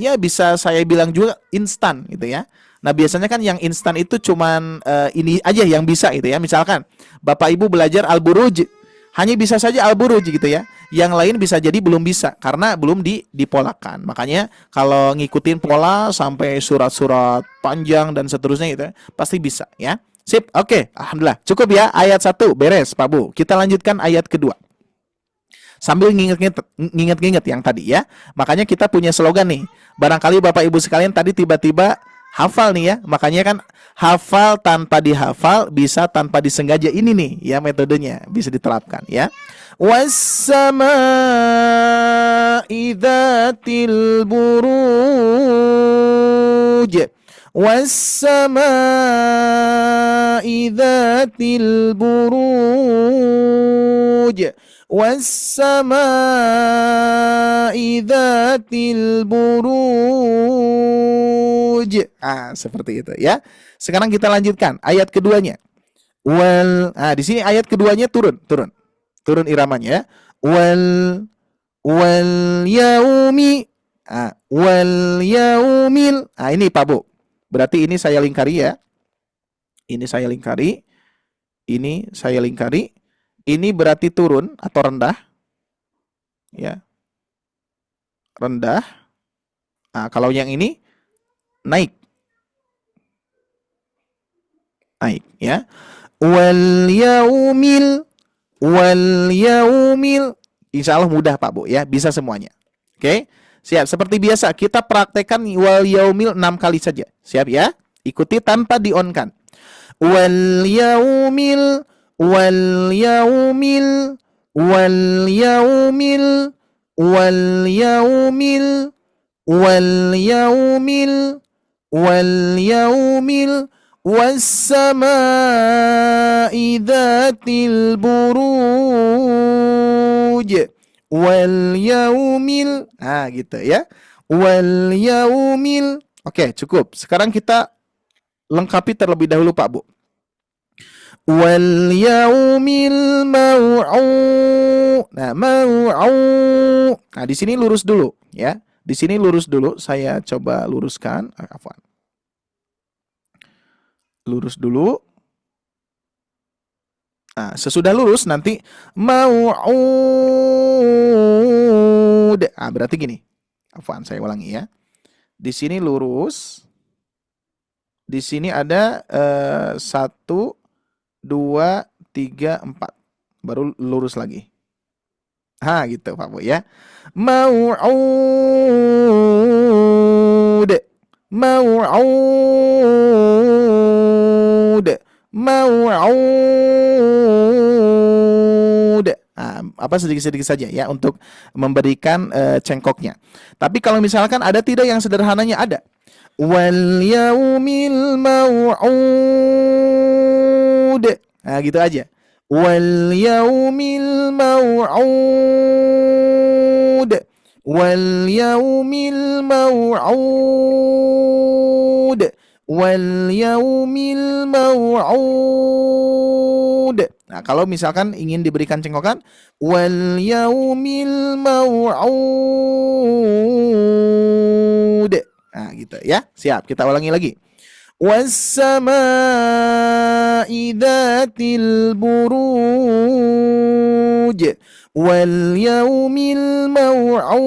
ya bisa saya bilang juga instan gitu ya. Nah biasanya kan yang instan itu cuman ini aja yang bisa gitu ya. Misalkan Bapak Ibu belajar Al-Buruj, hanya bisa saja Al-Buruj gitu ya. Yang lain bisa jadi belum bisa karena belum dipolakan. Makanya kalau ngikutin pola sampai surat-surat panjang dan seterusnya gitu ya, pasti bisa ya. Sip, oke, alhamdulillah. Cukup ya ayat 1 beres Pak Bu. Kita lanjutkan ayat kedua. sambil nginget-nginget yang tadi ya. Makanya kita punya slogan nih. Barangkali Bapak Ibu sekalian tadi tiba-tiba hafal nih ya. Makanya kan hafal tanpa dihafal bisa tanpa disengaja, ini nih ya metodenya bisa diterapkan ya. Was-sama'i dzatil buruj. Was-sama'i dzatil buruj. Was-sama'i dzatil buruj. Seperti itu ya. Sekarang kita lanjutkan ayat keduanya. Di sini ayat keduanya turun iramanya ya. Wal yaumi. Wal yaumil. Ini Pak Bu. Berarti ini saya lingkari ya. Ini saya lingkari. Ini saya lingkari. Ini berarti turun atau rendah. Ya. Rendah. Kalau yang ini naik. Naik ya. Wal yaumil. Insya Allah mudah Pak Bu ya. Bisa semuanya. Oke. Siap, seperti biasa kita praktekkan wal yaumil 6 kali saja. Siap ya? Ikuti tanpa di-on-kan. Wal yaumil, wal yaumil, wal yaumil, wal yaumil, wal yaumil, wal yaumil, was-sama'i dzatil buruj. Wal yaumil. Gitu ya. Wal yaumil. Oke, cukup. Sekarang kita lengkapi terlebih dahulu Pak Bu. Wal yaumil mau'ud. Mau'ud. Di sini lurus dulu ya. Di sini lurus dulu. Saya coba luruskan. Afwan. Lurus dulu. Sesudah lurus nanti mau'ud. Berarti gini. Afwan, saya ulangi ya. Di sini lurus. Di sini ada 1, 2, 3, 4. Baru lurus lagi. Gitu Pak Bu ya. Mau'ud. Mau'ud. Mau'ud. Sedikit-sedikit saja ya untuk memberikan cengkoknya. Tapi kalau misalkan ada tidak yang sederhananya ada. Wal yaumil mau'ud. Gitu aja. Wal yaumil mau'ud. Wal yaumil mau'ud. Wal yaumil mau'ud. Kalau misalkan ingin diberikan cengkokan, wal yaumil mau'ud. Gitu ya. Siap, kita ulangi lagi. Was-sama'i dzatil buruj. Wal yaumil mau'ud.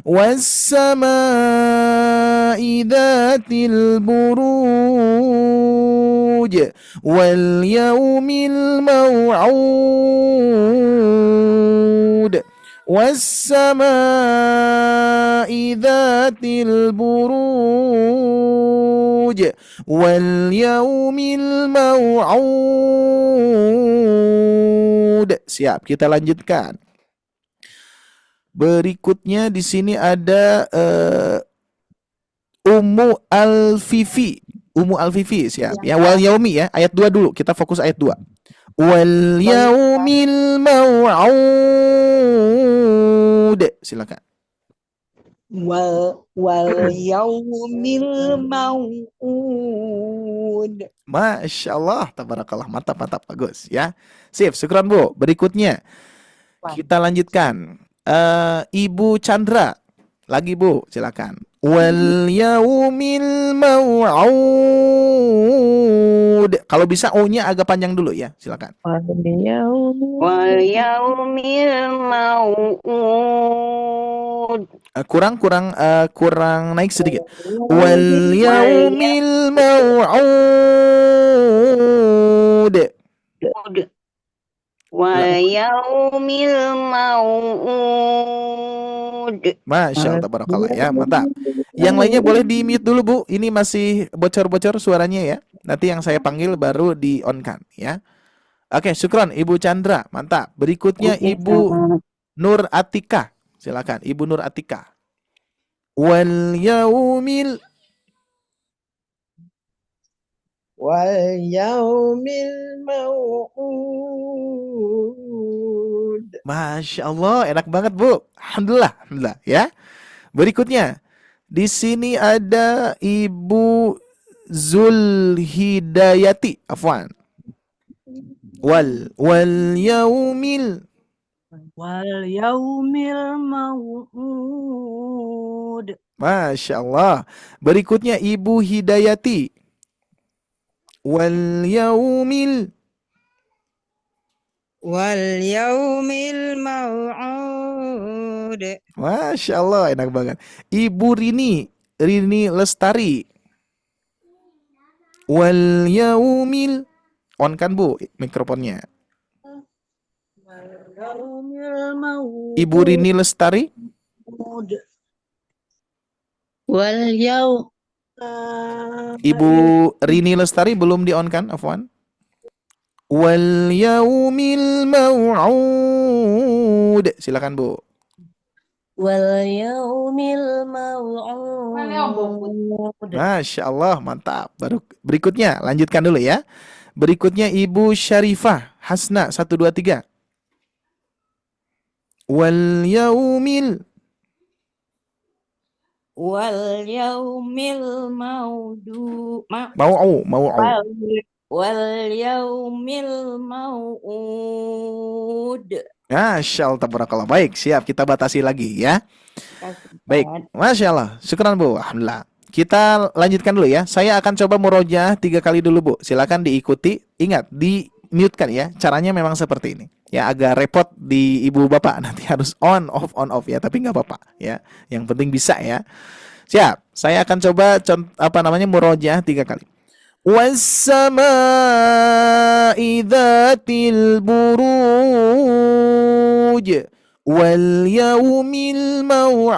Was-sama'i dzatil buruj. Wal yaumil mau'ud. Was-sama'i dzatil buruj. Wal yaumil mau'ud. Siap, kita lanjutkan. Berikutnya di sini ada Ummu Al-Fifi. Ummu Al-Fifi, siap. Ya, wal yaumi ya, ayat 2 dulu. Kita fokus ayat 2. Wal yaumil mau'ud. Silakan. Wal yaumil mau'ud. Masya Allah, tabarakallah, mantap, bagus ya. Sip, syukran Bu. Berikutnya kita lanjutkan. Ibu Chandra, lagi Bu, silakan. Wal yaumil mau'ud. Kalau bisa O-nya agak panjang dulu ya, silakan. Wal yaumil mau'ud. Kurang naik sedikit. Wal yaumil mau'ud. واليوم الموعود. Masya Allah, tabarakallah ya, mantap. Yang lainnya boleh di mute dulu Bu, ini masih bocor-bocor suaranya ya. Nanti yang saya panggil baru di on kan ya. Oke, syukron Ibu Chandra, mantap. Berikutnya Ibu Nur Atika, silakan Ibu Nur Atika. Wal yaumil Yaumil mau'ud. Masya Allah, enak banget Bu. Alhamdulillah, alhamdulillah ya. Berikutnya di sini ada Ibu Zulhidayati, afwan. Wal yaumil mau'ud. Masya Allah. Berikutnya Ibu Hidayati. Wal yaumil mau'ud. Masya Allah, enak banget. Ibu Rini Lestari. Wal yaumil. On kan Bu mikrofonnya. Ibu Rini Lestari. Wal yaum Ibu Rini Lestari belum di on kan, afwan. Wal yaumil mau'ud. Silakan Bu. Wal yaumil mau'ud. Masya Allah, mantap. Baru berikutnya, lanjutkan dulu ya. Berikutnya Ibu Syarifah Hasna 123. Wal yaumil mau'ud. mau'ud. Wal yaumil mau'ud. Masya Allah, tabarakallah. Baik, siap. Kita batasi lagi ya. Baik, Masya Allah. Syukran Bu, alhamdulillah. Kita lanjutkan dulu ya. Saya akan coba murojaah 3 kali dulu Bu. Silakan diikuti. Ingat, di mute kan ya. Caranya memang seperti ini. Ya, agak repot di ibu bapak. Nanti harus on off ya. Tapi nggak apa-apa ya. Yang penting bisa ya. Siap. Saya akan coba murojaah 3 kali. Was-sama'i dzatil buruj wal yaumil mau'ud.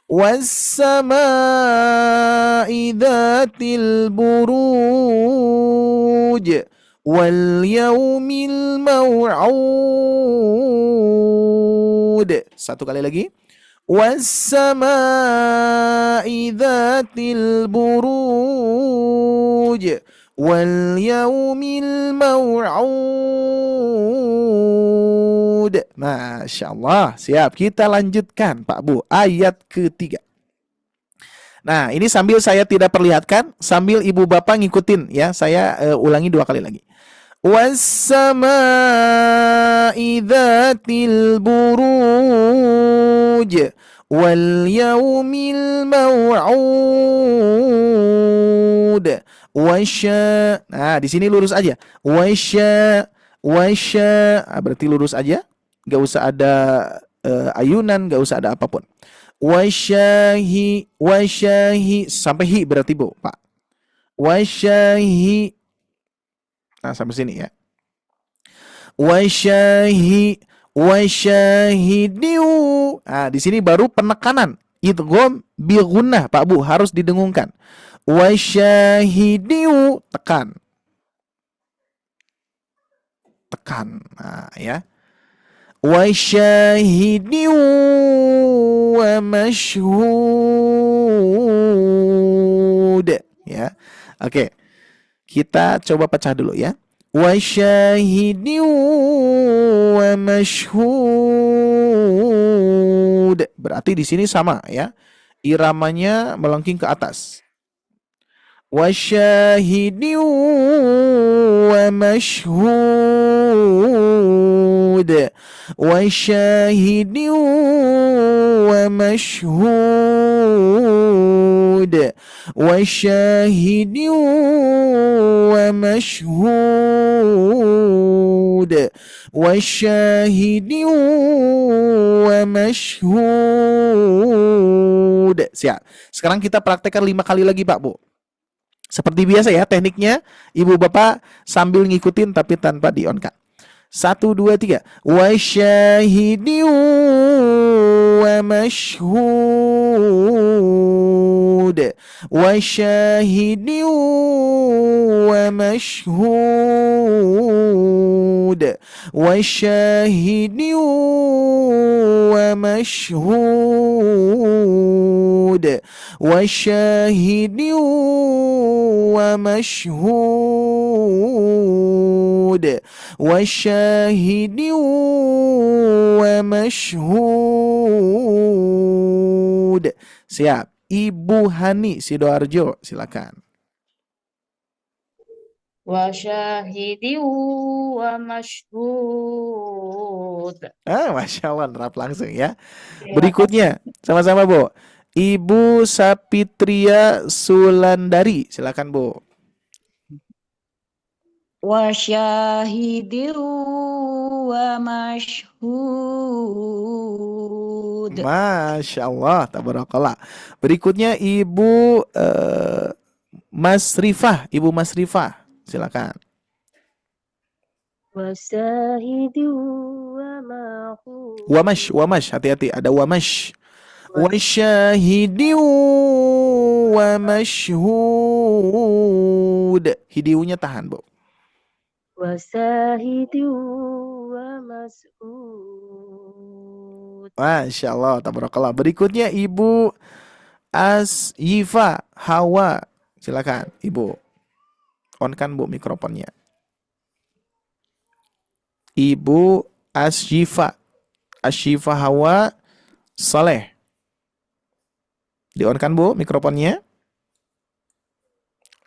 Was-sama'i dzatil buruj wal yaumil mau'ud. Satu kali lagi. Was-sama'i dzatil buruj wal yaumil mau'ud. Masya Allah. Siap, kita lanjutkan Pak Bu. Ayat ketiga. Nah, ini sambil saya tidak perlihatkan, sambil ibu bapak ngikutin ya. Saya ulangi 2 kali lagi. Was-sama'i dzatil buruj wal yaumil mau'ud. Nah, di sini lurus aja. Berarti lurus aja. Gak usah ada ayunan, gak usah ada apapun. Wasyahi sampai hi berarti Bu, Pak. Wasyahi. Nah, sampai sini ya. Wasyahidiu. Nah, di sini baru penekanan. Idgham bi gunnah, Pak Bu, harus didengungkan. Wasyahidiu, tekan. Nah, ya. Wasyahidiu wa mashhud. Ya. Oke. Kita coba pecah dulu ya. Wasyahidi wa mashhud. Berarti di sini sama ya. Iramanya melengking ke atas. Wasyahidi wa mashhud. Wasyahidi wa mashhud. Wasyahidi wa mashhud. Wasyahidi wa mashhud. Siap. Sekarang kita praktekkan 5 kali lagi Pak Bu. Seperti biasa ya tekniknya, ibu bapak sambil ngikutin tapi tanpa di-on-kan. 1, 2, 3. Wa syahidin wa mashhud. Wa syahidin wa mashhud. Wa syahidin wa mashhud. Wa syahidin wa mashhud. Wa syahidin wa mashhud. Siap. Ibu Hani Sidoarjo, silakan. Wa syahidin wa mashhud. Masya Allah, nerap langsung ya. Berikutnya, sama-sama Bu. Ibu Sapitria Sulandari, silakan Bu. Wa syahidin wa mashhud. Masya Allah, tabarakallah. Berikutnya Ibu Mas Rifah, Ibu Mas Rifah, silakan. Wa syahidin wa mashhud. Wamash, hati-hati, ada wamash. Wa syahidin wa mashhud. Hidiunya tahan, Bu. Wa syahidin wa mashhud. Masya Allah, tabarakallah. Berikutnya Ibu Asyifa Hawa, silakan Ibu. On-kan Bu mikrofonnya. Ibu Asyifa Hawa Saleh. Di-on-kan Bu mikrofonnya.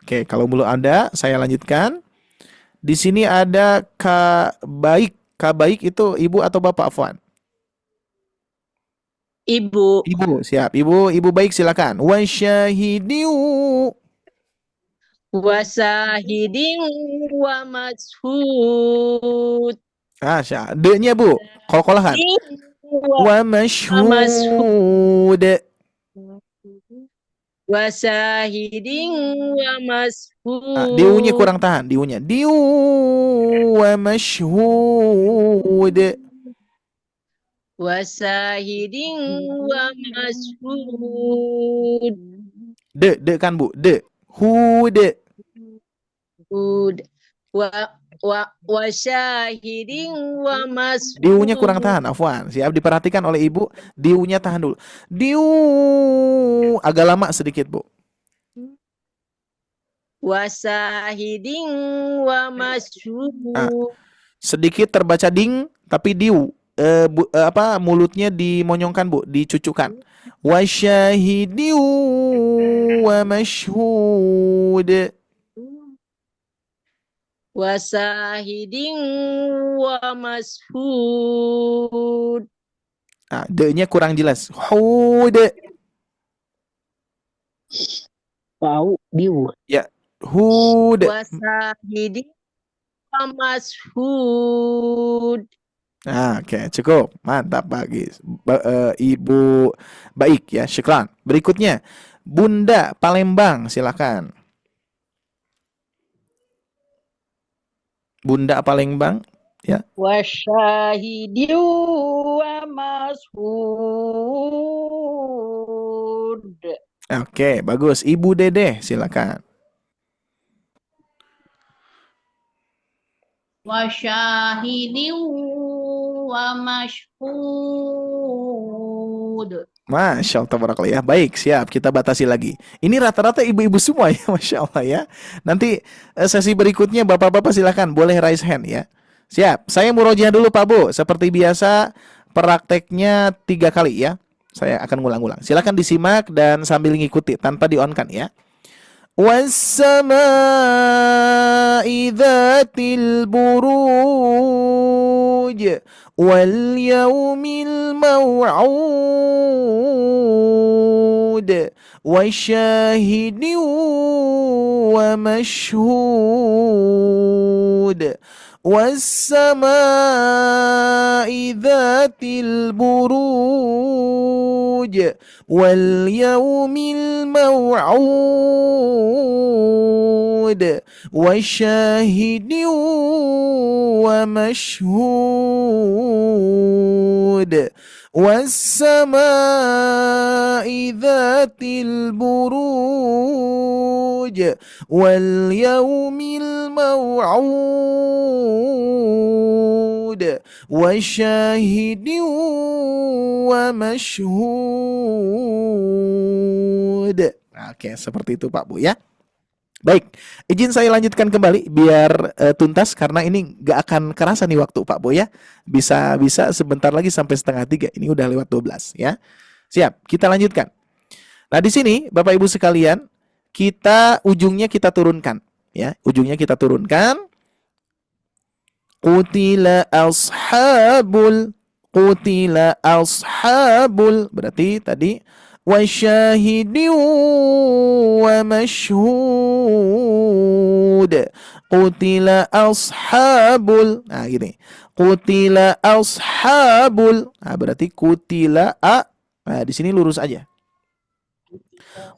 Oke, kalau belum ada, saya lanjutkan. Di sini ada Kak Baik. Kak Baik itu Ibu atau Bapak, Afwan? Ibu. Ibu, siap. Ibu Baik silakan. Wa syahidiu. Wa syahidin wa mashhud. D-nya Bu, kol-kolahan. Wa mashhud. Wa syahidin wa mashhud. Diunya kurang tahan, diunya. Diu wa mashhud. Wa syahidin wa mashhud. D kan Bu, D. Hud. Hud. Wa syahidin wa mashhud. Diunya kurang tahan, afwan. Siap diperhatikan oleh Ibu. Diunya tahan dulu. Diu agak lama sedikit, Bu. Wa syahidin wa mashhud. Sedikit terbaca ding tapi diu. Mulutnya dimonyongkan, Bu, dicucukkan. Wa syahidiu wa mashhud. Wa syahidin wa mashhud. D-nya kurang jelas. Hud. Wow, diu. Ya, hud. Wa syahidin wa mashhud. Oke, cukup. Mantap, bagus. Ibu Baik ya, syukran. Berikutnya, Bunda Palembang, silakan. Bunda Palembang, ya. Wa syahidin wa mashhud. Oke, bagus. Ibu Dede, silakan. Wa syahidin wa mashhud. Masya Allah, tabarakallah ya. Baik, siap. Kita batasi lagi. Ini rata-rata ibu-ibu semua ya, Masya Allah ya. Nanti sesi berikutnya bapak-bapak silakan boleh raise hand ya. Siap. Saya murojaah dulu Pak Bu. Seperti biasa prakteknya 3 kali ya. Saya akan ngulang-ulang. Silakan disimak dan sambil ngikuti tanpa di-on-kan ya. Was-samaa'i dzatil buruj wal yaumil maw'ud wa syahidin wa mashhud والسماء ذات البروج واليوم الموعود وشاهد ومشهود والسماء ذات البروج واليوم الموعود وشاهد ومشهود. Oke, seperti itu Pak Bu ya. Baik, izin saya lanjutkan kembali biar tuntas karena ini gak akan kerasa nih waktu Pak Boy ya. Bisa sebentar lagi sampai 2:30. Ini udah lewat 12 ya. Siap, kita lanjutkan. Nah, di sini Bapak Ibu sekalian, ujungnya kita turunkan ya. Ujungnya kita turunkan. Qutila ashabul berarti tadi wasyahidin wa mashhud. Qutila ashabul. Nah, gini. Qutila ashabul. Nah, berarti qutila a. Nah, di sini lurus aja.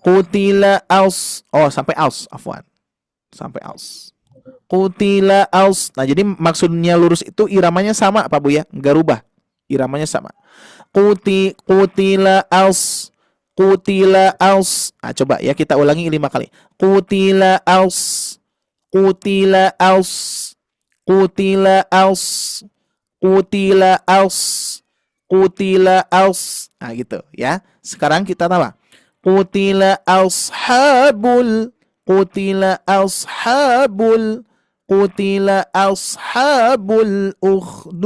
Qutila sampai afwan. Sampai Qutila Nah, jadi maksudnya lurus itu iramanya sama Pak Bu ya, enggak rubah. Iramanya sama. Qutila Qutila Nah, coba ya kita ulangi 5 kali. Qutila Qutila Qutila Qutila Qutila Nah, gitu ya. Sekarang kita tahu. Qutila ashabul ukhdud.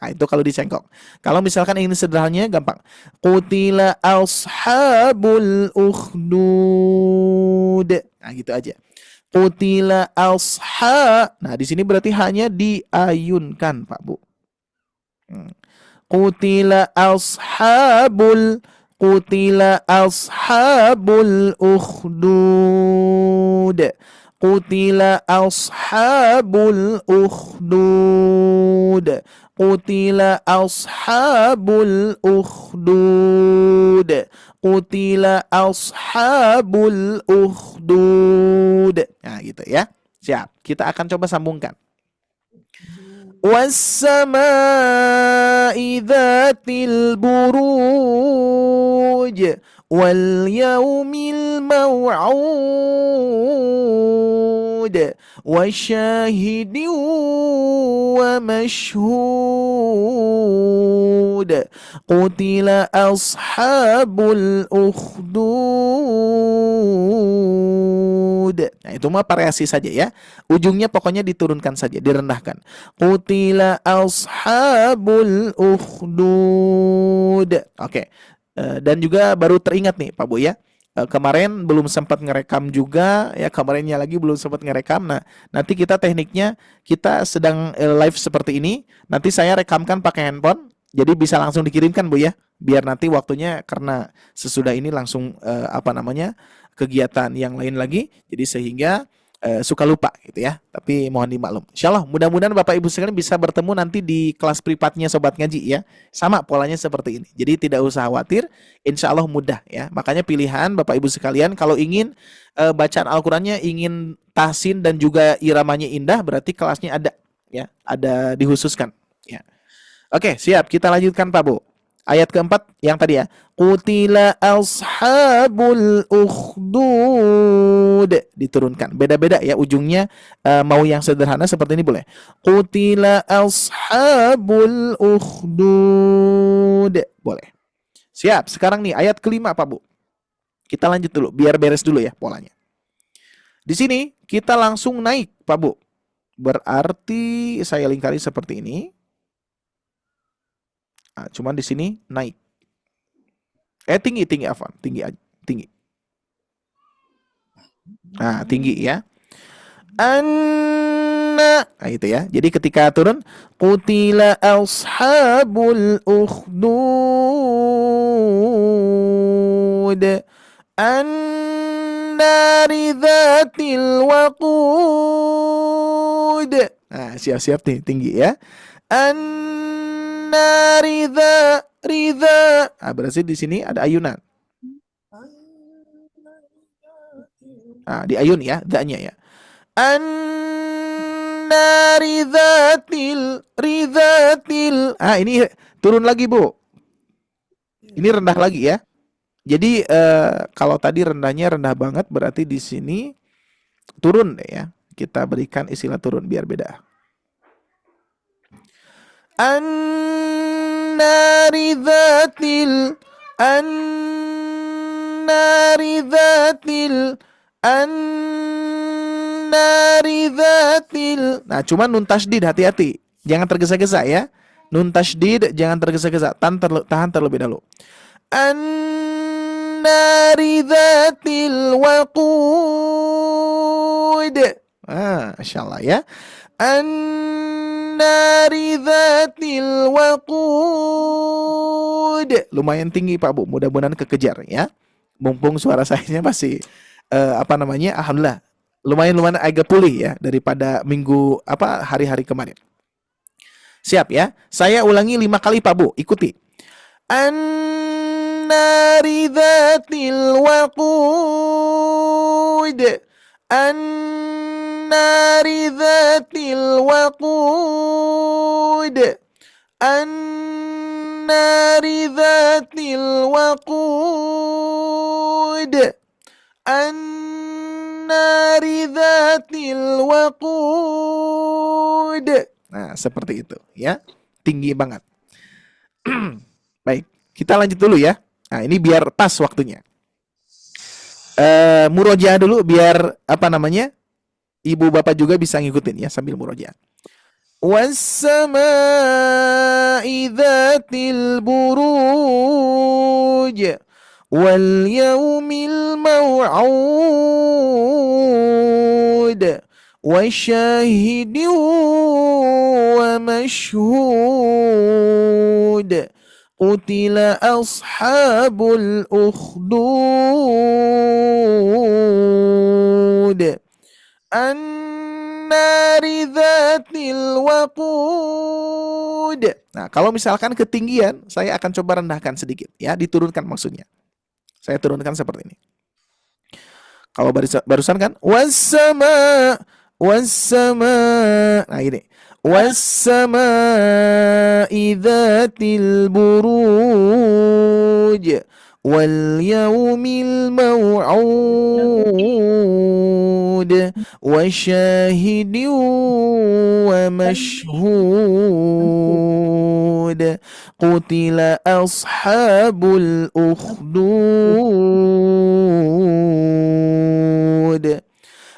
Nah, itu kalau dicengkok. Kalau misalkan ini sederhananya gampang. Qutila ashabul ukhdud. Nah, gitu aja. Qutila Nah, di sini berarti hanya diayunkan, Pak Bu. Qutila ashabul ukhdud. Qutila ashabul ukhdud. Qutila ashabul ukhdud. Qutila ashabul ukhdud. Nah, gitu ya. Siap. Kita akan coba sambungkan. Was-samaa'i dzatil buruj wal yaumil maw'ud wa syahidin wa mashhud. Qutila ashabul ukhdud. Nah, itu mah variasi saja ya. Ujungnya pokoknya diturunkan saja, direndahkan. Qutila ashabul ukhdud. Oke. Dan juga baru teringat nih Pak Bu ya. Kemarin belum sempat ngerekam juga ya, kemarinnya lagi belum sempat ngerekam. Nah, nanti kita tekniknya kita sedang live seperti ini, nanti saya rekamkan pakai handphone, jadi bisa langsung dikirimkan Bu ya, biar nanti waktunya karena sesudah ini langsung kegiatan yang lain lagi, jadi sehingga suka lupa gitu ya. Tapi mohon dimaklum. Insyaallah mudah-mudahan Bapak Ibu sekalian bisa bertemu nanti di kelas privatnya Sobat Ngaji ya. Sama polanya seperti ini. Jadi tidak usah khawatir, insyaallah mudah ya. Makanya pilihan Bapak Ibu sekalian kalau ingin bacaan Al-Qur'annya, ingin tahsin dan juga iramanya indah, berarti kelasnya ada ya, ada dikhususkan ya. Oke, siap. Kita lanjutkan Pak Bu. Ayat keempat yang tadi ya. Qutila ashabul ukhdud. Diturunkan. Beda-beda ya ujungnya. Mau yang sederhana seperti ini boleh. Qutila ashabul ukhdud. Boleh. Siap. Sekarang nih ayat kelima Pak Bu. Kita lanjut dulu. Biar beres dulu ya polanya. Di sini kita langsung naik Pak Bu. Berarti saya lingkari seperti ini. Nah, cuman di sini naik. Tinggi afwan, tinggi. Nah, tinggi ya. Nah, itu ya. Jadi ketika turun qutila ashabul ukhdud. An-nari dzatil waqud. Nah, siap-siap nih, tinggi ya. An-nari ridha. Ah, berarti di sini ada ayunan. Ah, di ayun ya, danya ya. An-nari ridhatil. Ah, ini turun lagi, Bu. Ini rendah lagi ya. Jadi kalau tadi rendahnya rendah banget, berarti di sini turun deh ya. Kita berikan istilah turun biar beda. An-nari dzatil Nah, cuma nun tasdid, hati-hati. Jangan tergesa-gesa ya. Nun tasdid jangan tergesa-gesa. Tahan terlebih dahulu. An-nari dzatil waqud. Masyaallah ya. An-nari dzatil waqud. Lumayan tinggi Pak Bu, mudah-mudahan kekejar ya. Mumpung suara saya masih alhamdulillah lumayan agak pulih ya daripada hari-hari kemarin. Siap ya. Saya ulangi 5 kali Pak Bu, ikuti. An-nari dzatil waqud. An-nari dzatil waqud. An-nari dzatil waqud. An-nari dzatil waqud. Nah, seperti itu ya. Tinggi banget. Baik, kita lanjut dulu ya. Nah, ini biar pas waktunya. Murojaah dulu biar ibu bapak juga bisa ngikutin ya sambil murojaah. Was-samaa'i dzatil buruj wal yaumil maw'ud wa syahidin wa mashhud. Qutila ashabul ukhdud. An-nari dzatil waqud. Nah, kalau misalkan ketinggian, saya akan coba rendahkan sedikit ya, diturunkan maksudnya. Saya turunkan seperti ini. Kalau barusan kan was-sama. Nah, ini. Was-samaa'i dzatil buruj wal yaumil maw'ud wa syahidin wa mashhud. Qutila ashabul ukhdud.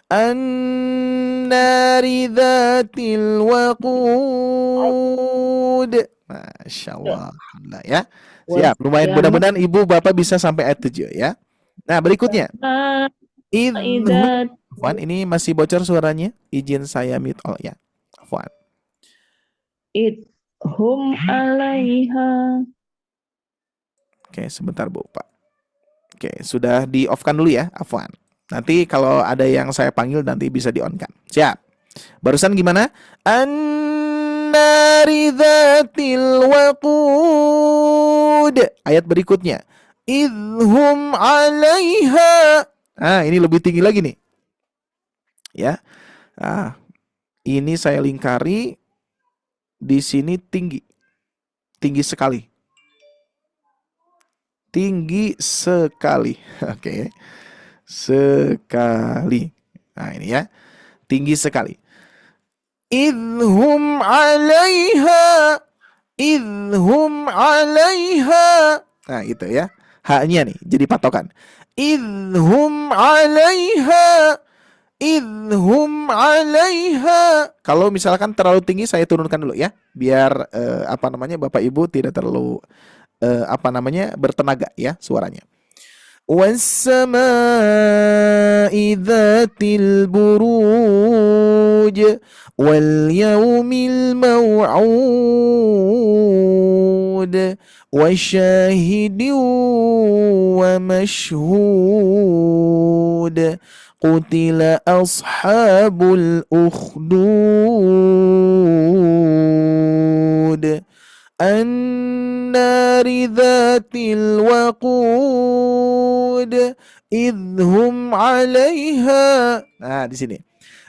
An-nari dzatil waqud. Masya Allah. Alhamdulillah ya. Siap. Lumayan, mudah-mudahan ibu bapak bisa sampai ayat 7 ya. Nah, berikutnya. Afwan, ini masih bocor suaranya. Izin saya mute all ya. Afwan. Idhum alaiha. Oke, sebentar Bu Pak. Oke, sudah di off kan dulu ya. Afwan. Nanti kalau ada yang saya panggil nanti bisa di-on-kan. Siap. Barusan gimana? An-nari dzatil waqud. Ayat berikutnya. Idhum 'alaiha. Nah, ini lebih tinggi lagi nih. Ya. Nah, ini saya lingkari di sini tinggi. Tinggi sekali. Tinggi sekali. Oke. Sekali. Nah, ini ya. Tinggi sekali. Idhum 'alaiha. Idhum 'alaiha. Nah, itu ya. Haknya nih jadi patokan. Idhum 'alaiha. Idhum 'alaiha. Kalau misalkan terlalu tinggi saya turunkan dulu ya. Biar Bapak Ibu tidak terlalu bertenaga ya suaranya. والسماء ذات البروج واليوم الموعود وشاهد ومشهود قتل أصحاب الأخدود النار ذات الوقود إذ هم عليها. Nah, di sini.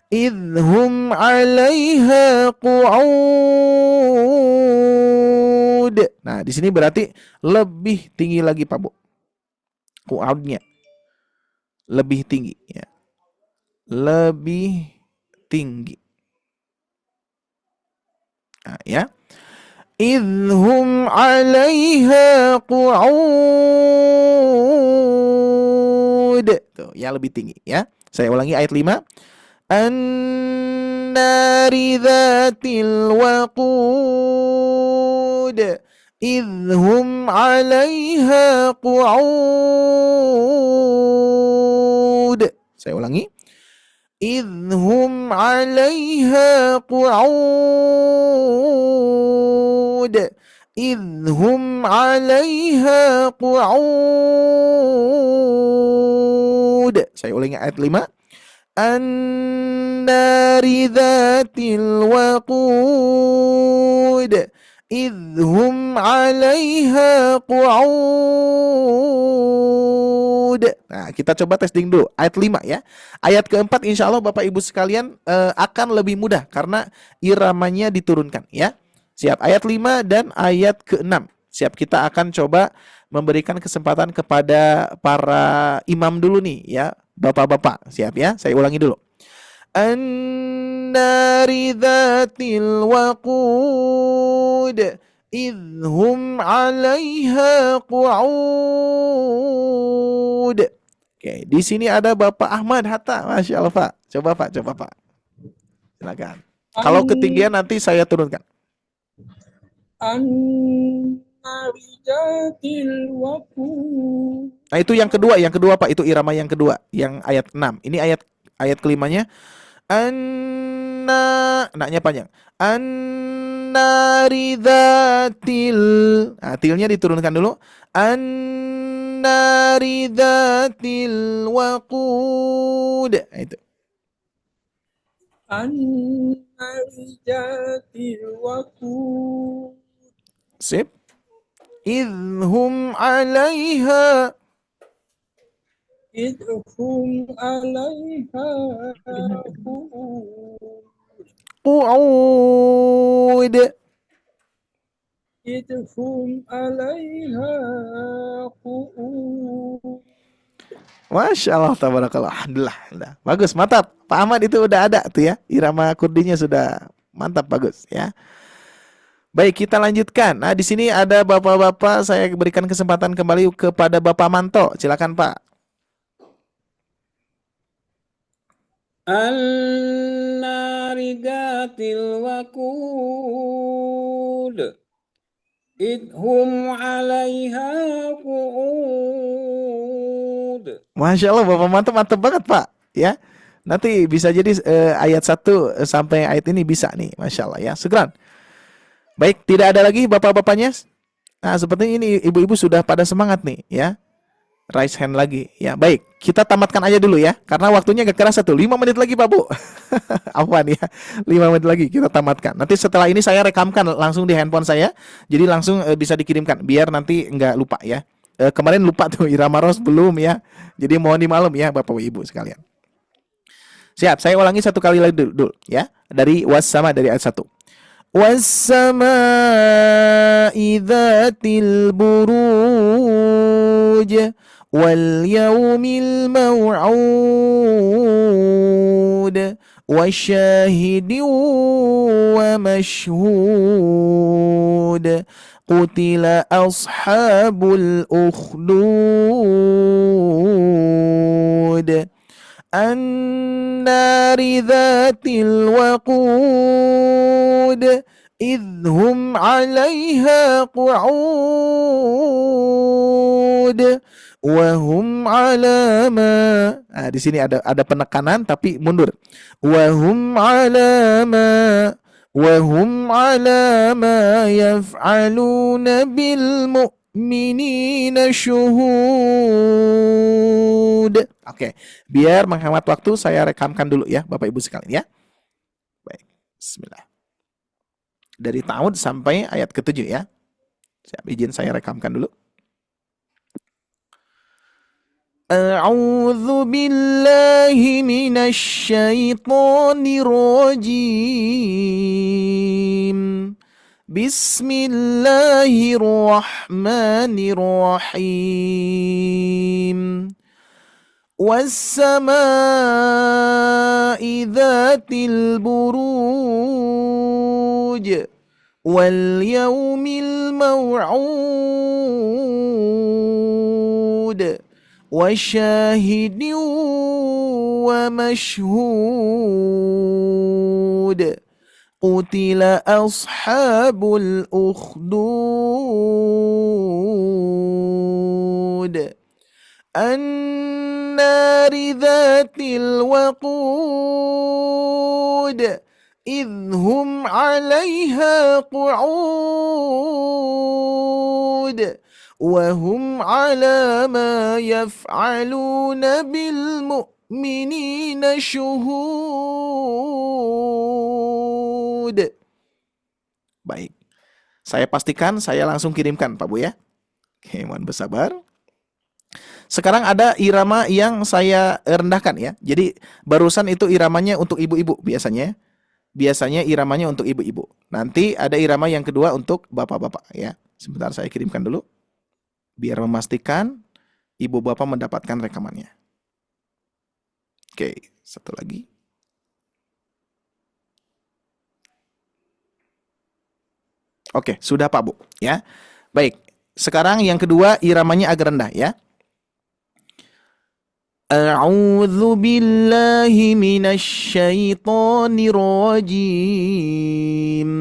إذ هم عليها قعود. Nah, di sini berarti lebih tinggi lagi Pak Bu. Qu'audnya lebih tinggi ya. Lebih tinggi. Nah, ya. Idhum 'alaiha qu'ud. Tuh, yang lebih tinggi ya. Saya ulangi ayat 5. An-nari dzatil waqud. Idhum 'alaiha qu'ud. Saya ulangi. Idhum 'alaiha qu'ud. Idhum 'alaiha qu'ud. Saya ulangi ayat 5. An-nari dzatil waqud. Idhum 'alaiha qu'ud. Nah, kita coba testing dulu ayat 5 ya. Ayat keempat insya Allah Bapak Ibu sekalian akan lebih mudah karena iramanya diturunkan ya. Siap, ayat 5 dan ayat ke-6. Siap, kita akan coba memberikan kesempatan kepada para imam dulu nih ya, Bapak-bapak. Siap ya, saya ulangi dulu. An-nari dzatil waqud. Idhum 'alaiha qu'ud. Oke, di sini ada Bapak Ahmad Hatta. Masya Allah Pak. Coba Pak. Silakan. Kalau ketinggian nanti saya turunkan. An-narijatil waqud. Nah, itu yang kedua Pak, itu irama yang kedua, yang ayat 6. Ini ayat kelimanya naknya panjang. An-naridzatil. Nah, tilnya diturunkan dulu. An-naridzatil waqud. Nah, itu. An-narijatil waqud. Sip. Idhum 'alaiha. Idhum 'alaiha Qu'ud. Idhum 'alaiha qu'ud. Masya Allah, tabarakallah. Alhamdulillah. Bagus, mantap. Pak Ahmad itu udah ada tuh ya. Irama kurdinya sudah mantap, bagus ya. Baik, kita lanjutkan. Nah, di sini ada bapak-bapak, saya berikan kesempatan kembali kepada Bapak Manto. Silakan, Pak. An-nari dzatil waqud. Idhum 'alaiha qu'ud. Masya Allah, Bapak Manto mantap banget, Pak. Ya, nanti bisa jadi ayat 1 sampai ayat ini bisa nih. Masya Allah ya, segera. Baik, tidak ada lagi bapak-bapaknya. Nah, sepertinya ini ibu-ibu sudah pada semangat nih ya. Raise hand lagi ya. Baik, kita tamatkan aja dulu ya. Karena waktunya gak kerasa tuh. 5 menit lagi Pak Bu. Apaan ya? 5 menit lagi kita tamatkan. Nanti setelah ini saya rekamkan langsung di handphone saya. Jadi langsung bisa dikirimkan. Biar nanti nggak lupa ya. Kemarin lupa tuh Irama Ros belum ya. Jadi mohon dimaklum ya Bapak Ibu sekalian. Siap, saya ulangi satu kali lagi dulu ya. Dari was-sama dari ayat 1. Was-sama'i dzatil buruj wal yaumil maw'ud wasyahidin wa mashhud qutila ashabul ukhdud an-nari dzatil waqud idhum 'alaiha qu'ud Wahum alama. Nah, di sini ada penekanan tapi mundur. Wahum alama. Wahum alama yaf'aluna bil mu'minina syuhud. Oke, biar menghemat waktu saya rekamkan dulu ya Bapak Ibu sekalian ya. Baik, bismillah. Dari ta'ud sampai ayat ke-7 ya. Izin saya rekamkan dulu. A'udzu billahi minasy syaithanir rajim. Bismillahirrahmanirrahim. Was-samaa'i dzatil buruj wal yaumil maw'ud وشاهد ومشهود قتل أصحاب الأخدود النار ذات الوقود إذ هم عليها قعود وهم على ما يفعلون بالمؤمنين شهود. Baik, saya pastikan saya langsung kirimkan Pak Bu ya. Oke, mohon bersabar. Sekarang ada irama yang saya rendahkan ya. Jadi barusan itu iramanya untuk ibu-ibu biasanya. Biasanya iramanya untuk ibu-ibu. Nanti ada irama yang kedua untuk bapak-bapak ya. Sebentar saya kirimkan dulu. Biar memastikan ibu bapak mendapatkan rekamannya. Oke, satu lagi. Oke, sudah Pak Bu ya. Baik, sekarang yang kedua iramanya agak rendah ya. A'udzu billahi minasy syaithanir rajim.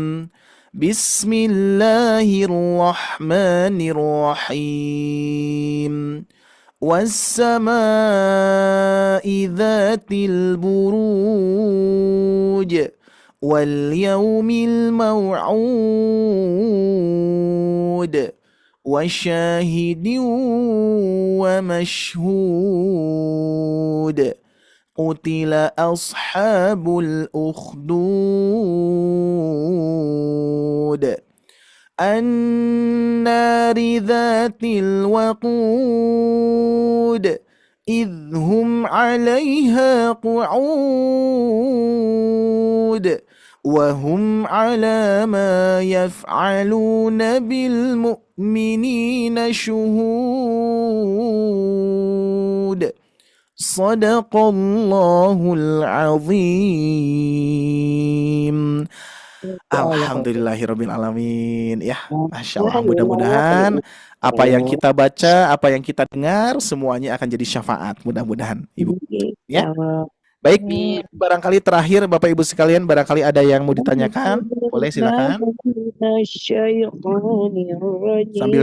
Bismillahirrahmanirrahim. Was-samaa'i dzatil buruj wal yaumil maw'ud wasyahidin wa mashhud qutila ashabul ukhdud an-nari dzatil waqud idhum 'alaiha qu'ud wa hum 'ala ma yaf'aluna bil mu'minina syuhud. Sadaqallahul azim. Alhamdulillahirabbil alamin. Ya, Masya Allah. Mudah-mudahan apa yang kita baca, apa yang kita dengar semuanya akan jadi syafaat. Mudah-mudahan, Ibu. Ya. Baik, barangkali terakhir Bapak Ibu sekalian, barangkali ada yang mau ditanyakan, boleh silakan. Sambil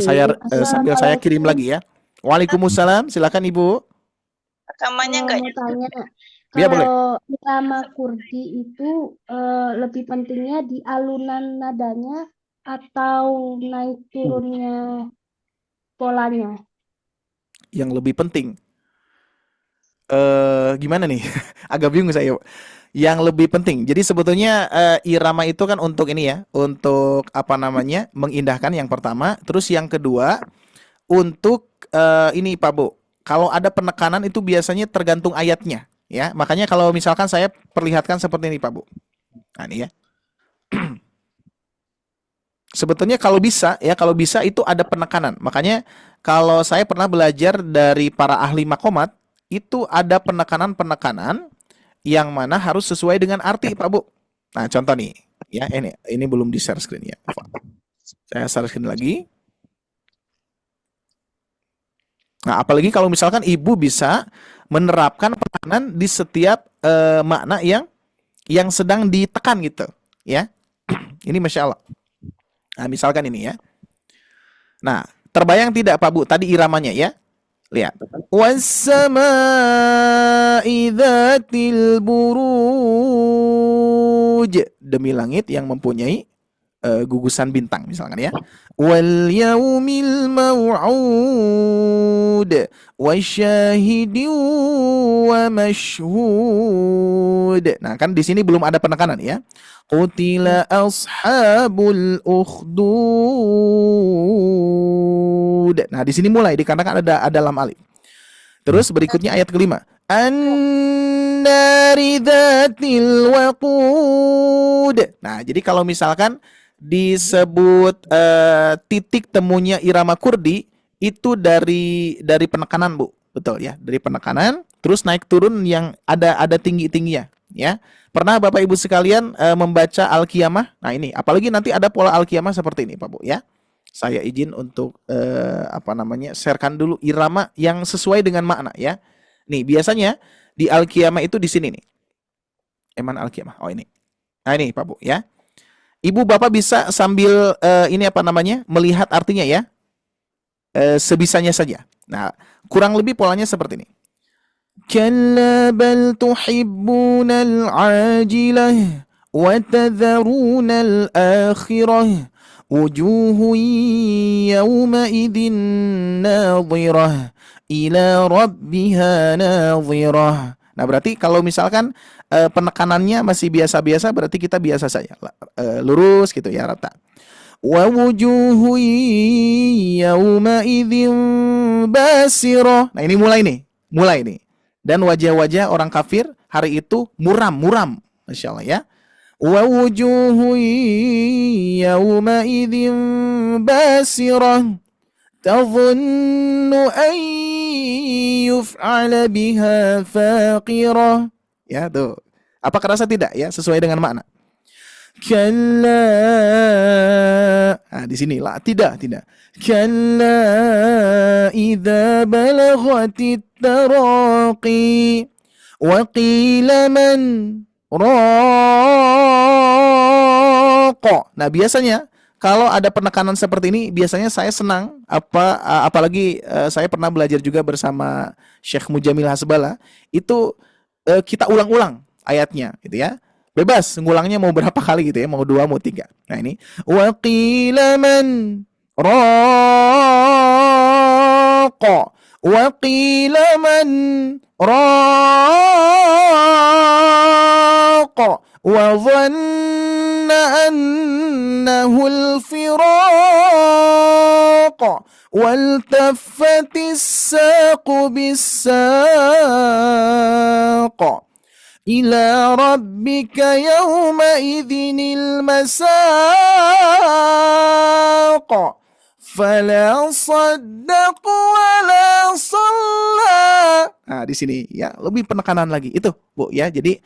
saya kirim lagi ya. Waalaikumsalam, silakan Ibu. Rekamannya enggak Mau tanya, Ya, boleh. kalau irama kurdi itu lebih pentingnya di alunan nadanya atau naik turunnya polanya? Yang lebih penting, gimana nih? Agak bingung saya. Yang lebih penting. Jadi sebetulnya irama itu kan untuk ini ya, untuk apa namanya, mengindahkan yang pertama. Terus yang kedua untuk ini Pak Bu. Kalau ada penekanan itu biasanya tergantung ayatnya, ya. Makanya kalau misalkan saya perlihatkan seperti ini, Pak Bu. Nah, ini ya. Sebetulnya kalau bisa itu ada penekanan. Makanya kalau saya pernah belajar dari para ahli makomat, itu ada penekanan-penekanan yang mana harus sesuai dengan arti, Pak Bu. Nah, contoh nih, ya ini belum di share screen ya. Saya share screen lagi. Nah, apalagi kalau misalkan ibu bisa menerapkan penekanan di setiap makna yang sedang ditekan gitu, ya. Ini Masya Allah. Nah, misalkan ini ya. Nah, terbayang tidak Pak Bu tadi iramanya ya? Lihat. Was-sama'i dzatil buruj. Demi langit yang mempunyai gugusan bintang misalkan ya. Wal yaumil maw'ud wasyahidin wa mashhud. Nah, kan di sini belum ada penekanan ya. Qutila ashabul ukhdud. Nah, di sini mulai dikarenakan ada lam alif. Terus berikutnya ayat kelima. An-nari dzatil waqud. Nah, jadi kalau misalkan disebut titik temunya irama kurdi itu dari penekanan, Bu. Betul ya, dari penekanan terus naik turun yang ada tinggi-tingginya ya. Pernah Bapak Ibu sekalian membaca Al-Qiyamah? Nah, ini apalagi nanti ada pola Al-Qiyamah seperti ini, Pak Bu ya. Saya izin untuk sharekan dulu irama yang sesuai dengan makna ya. Nih, biasanya di Al-Qiyamah itu di sini nih. Eman Al-Qiyamah. Oh, ini. Nah, ini Pak Bu ya. Ibu Bapak bisa sambil melihat artinya ya. Sebisanya saja. Nah, kurang lebih polanya seperti ini. Kalla bal tuhibbunal ajilah wa tadharunal akhirah wujuhun yawma idzin nadhirah ila rabbiha nadhirah. Nah, berarti kalau misalkan penekanannya masih biasa-biasa, berarti kita biasa saja. Lurus gitu ya, rata. Wa wujuhu yawma idzin basirah. Nah, ini mulai nih. Dan wajah-wajah orang kafir hari itu muram. Masya Allah ya. Wa wujuhu yawma idzin basirah. Tadhunnu an yuf'ala biha faqirah. Ya, tuh. Apa kerasa tidak ya sesuai dengan makna? Kalla. Nah, di sini lah tidak. Kalla idza balaghatit taraqi wa qila man raqa. Nah, biasanya kalau ada penekanan seperti ini, biasanya saya senang. Apalagi saya pernah belajar juga bersama Syekh Mujamil Hasbala. Itu kita ulang-ulang ayatnya, gitu ya. Bebas ngulangnya mau berapa kali gitu ya, mau 2, mau 3. Nah, ini wa qila man raqa wa qila man raqa wa dhanna annahu al-firaq waltaffatis saqu bis-saq ila rabbika yawma idzinil masaq fala saddaq wala shalla. Nah, di sini ya lebih penekanan lagi itu, Bu ya. Jadi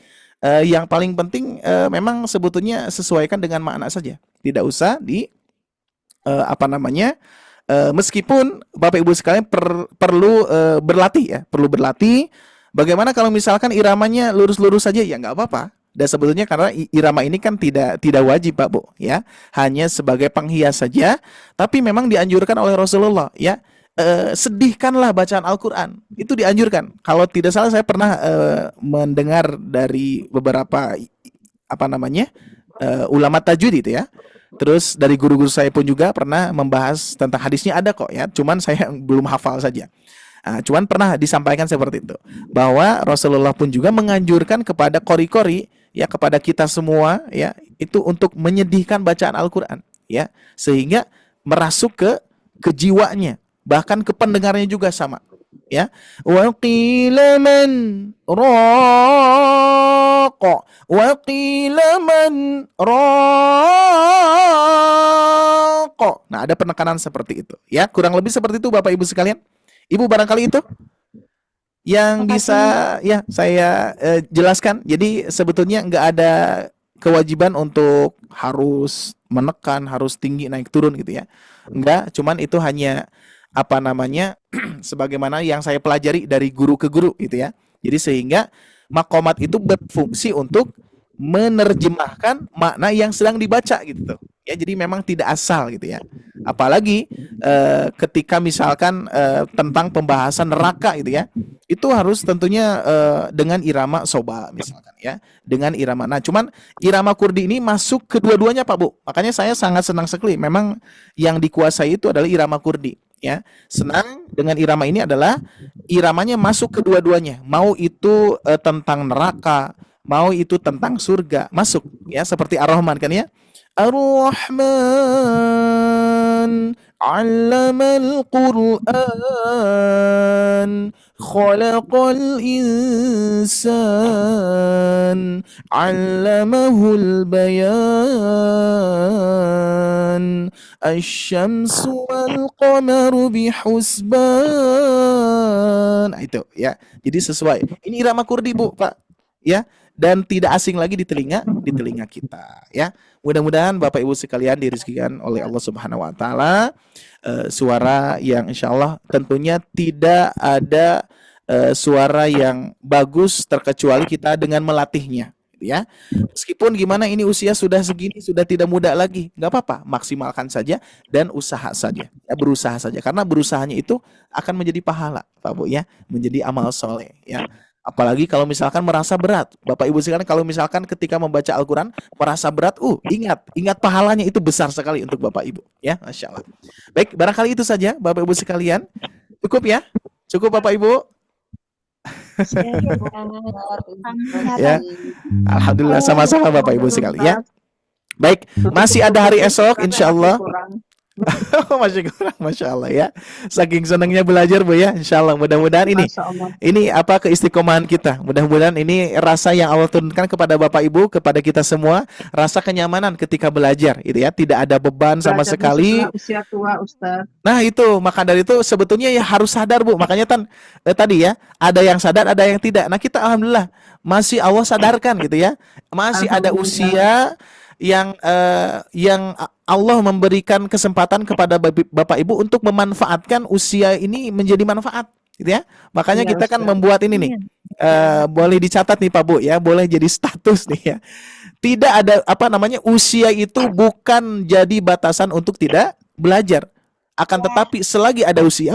yang paling penting memang sebetulnya sesuaikan dengan makna saja. Tidak usah di meskipun Bapak Ibu sekalian perlu berlatih ya, perlu berlatih. Bagaimana kalau misalkan iramanya lurus-lurus saja, ya nggak apa-apa. Dan sebetulnya karena irama ini kan tidak wajib, Pak Bu ya, hanya sebagai penghias saja. Tapi memang dianjurkan oleh Rasulullah ya, sedihkanlah bacaan Al-Quran, itu dianjurkan. Kalau tidak salah saya pernah mendengar dari beberapa ulama tajwid itu ya. Terus dari guru-guru saya pun juga pernah membahas tentang hadisnya, ada kok ya, cuman saya belum hafal saja. Cuman pernah disampaikan seperti itu, bahwa Rasulullah pun juga menganjurkan kepada qori-qori ya, kepada kita semua ya, itu untuk menyedihkan bacaan Al-Quran ya, sehingga merasuk ke jiwanya, bahkan ke pendengarnya juga sama ya. Wa qila man raqa wa qila man raqa. Nah, ada penekanan seperti itu ya, kurang lebih seperti itu Bapak Ibu sekalian. Ibu barangkali itu yang bisa ya saya jelaskan. Jadi sebetulnya nggak ada kewajiban untuk harus menekan, harus tinggi naik turun gitu ya. Enggak, cuman itu hanya sebagaimana yang saya pelajari dari guru ke guru gitu ya. Jadi sehingga makomat itu berfungsi untuk menerjemahkan makna yang sedang dibaca gitu. Ya, jadi memang tidak asal gitu ya. Apalagi ketika misalkan tentang pembahasan neraka gitu ya. Itu harus tentunya dengan irama soba misalkan ya, dengan irama. Nah, cuman irama kurdi ini masuk kedua-duanya Pak Bu. Makanya saya sangat senang sekali. Memang yang dikuasai itu adalah irama kurdi ya. Senang dengan irama ini adalah iramanya masuk kedua-duanya. Mau itu tentang neraka, mau itu tentang surga, masuk ya, seperti Ar-Rahman kan ya. Ar-Rahman 'allamal Qur'an khalaqal insan 'allamahul bayan asy-syamsu wal qamaru bihusban. Nah, itu ya. Jadi sesuai. Ini irama kurdi Bu, Pak. Ya, dan tidak asing lagi di telinga kita ya. Mudah-mudahan Bapak Ibu sekalian dirizkikan oleh Allah Subhanahu wa taala suara yang insyaallah tentunya tidak ada suara yang bagus terkecuali kita dengan melatihnya ya. Meskipun gimana ini usia sudah segini, sudah tidak muda lagi, nggak apa-apa, maksimalkan saja dan usaha saja ya, berusaha saja, karena berusahanya itu akan menjadi pahala Pak Bu ya, menjadi amal soleh ya. Apalagi kalau misalkan merasa berat, Bapak Ibu sekalian, kalau misalkan ketika membaca Al-Quran merasa berat, ingat pahalanya itu besar sekali untuk Bapak Ibu, ya, Masya Allah. Baik, barangkali itu saja Bapak Ibu sekalian, cukup ya, cukup Bapak Ibu. Ya, Alhamdulillah, sama-sama Bapak Ibu sekalian. Ya. Baik, masih ada hari esok, insya Allah. Masih kurang, Masya Allah ya. Saking senangnya belajar Bu ya, Insya Allah. Mudah-mudahan ini apa keistiqomahan kita. Mudah-mudahan ini rasa yang Allah turunkan kepada Bapak Ibu, kepada kita semua, rasa kenyamanan ketika belajar, gitu ya. Tidak ada beban sama sekali. Usia tua, Ustaz. Nah itu, maka dari itu sebetulnya ya harus sadar Bu. Makanya tadi ya, ada yang sadar, ada yang tidak. Nah kita alhamdulillah masih Allah sadarkan gitu ya. Masih ada usia yang Allah memberikan kesempatan kepada Bapak Ibu untuk memanfaatkan usia ini menjadi manfaat, gitu ya. Makanya kita kan membuat ini nih, boleh dicatat nih Pak Bu ya, boleh jadi status nih ya. Tidak ada usia itu bukan jadi batasan untuk tidak belajar. Akan tetapi selagi ada usia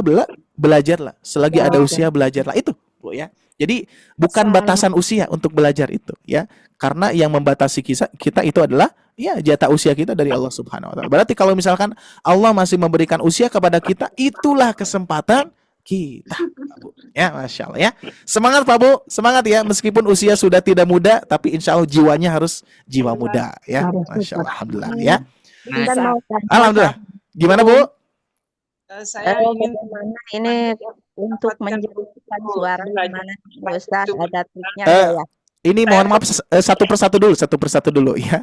belajarlah, selagi ada usia belajarlah, itu Bu ya. Jadi bukan batasan usia untuk belajar itu ya. Karena yang membatasi kita itu adalah ya jatah usia kita dari Allah Subhanahu wa taala. Berarti kalau misalkan Allah masih memberikan usia kepada kita, itulah kesempatan kita, Pak Bu. Ya, Masya Allah ya. Semangat Pak Bu, semangat ya. Meskipun usia sudah tidak muda, tapi insya Allah jiwanya harus jiwa muda ya. Masya Allah, alhamdulillah ya. Alhamdulillah. Gimana Bu? Saya ingin ini untuk menjadikan suara gimana Ustaz, ada triknya nggak ya? Ini mohon maaf satu persatu dulu ya.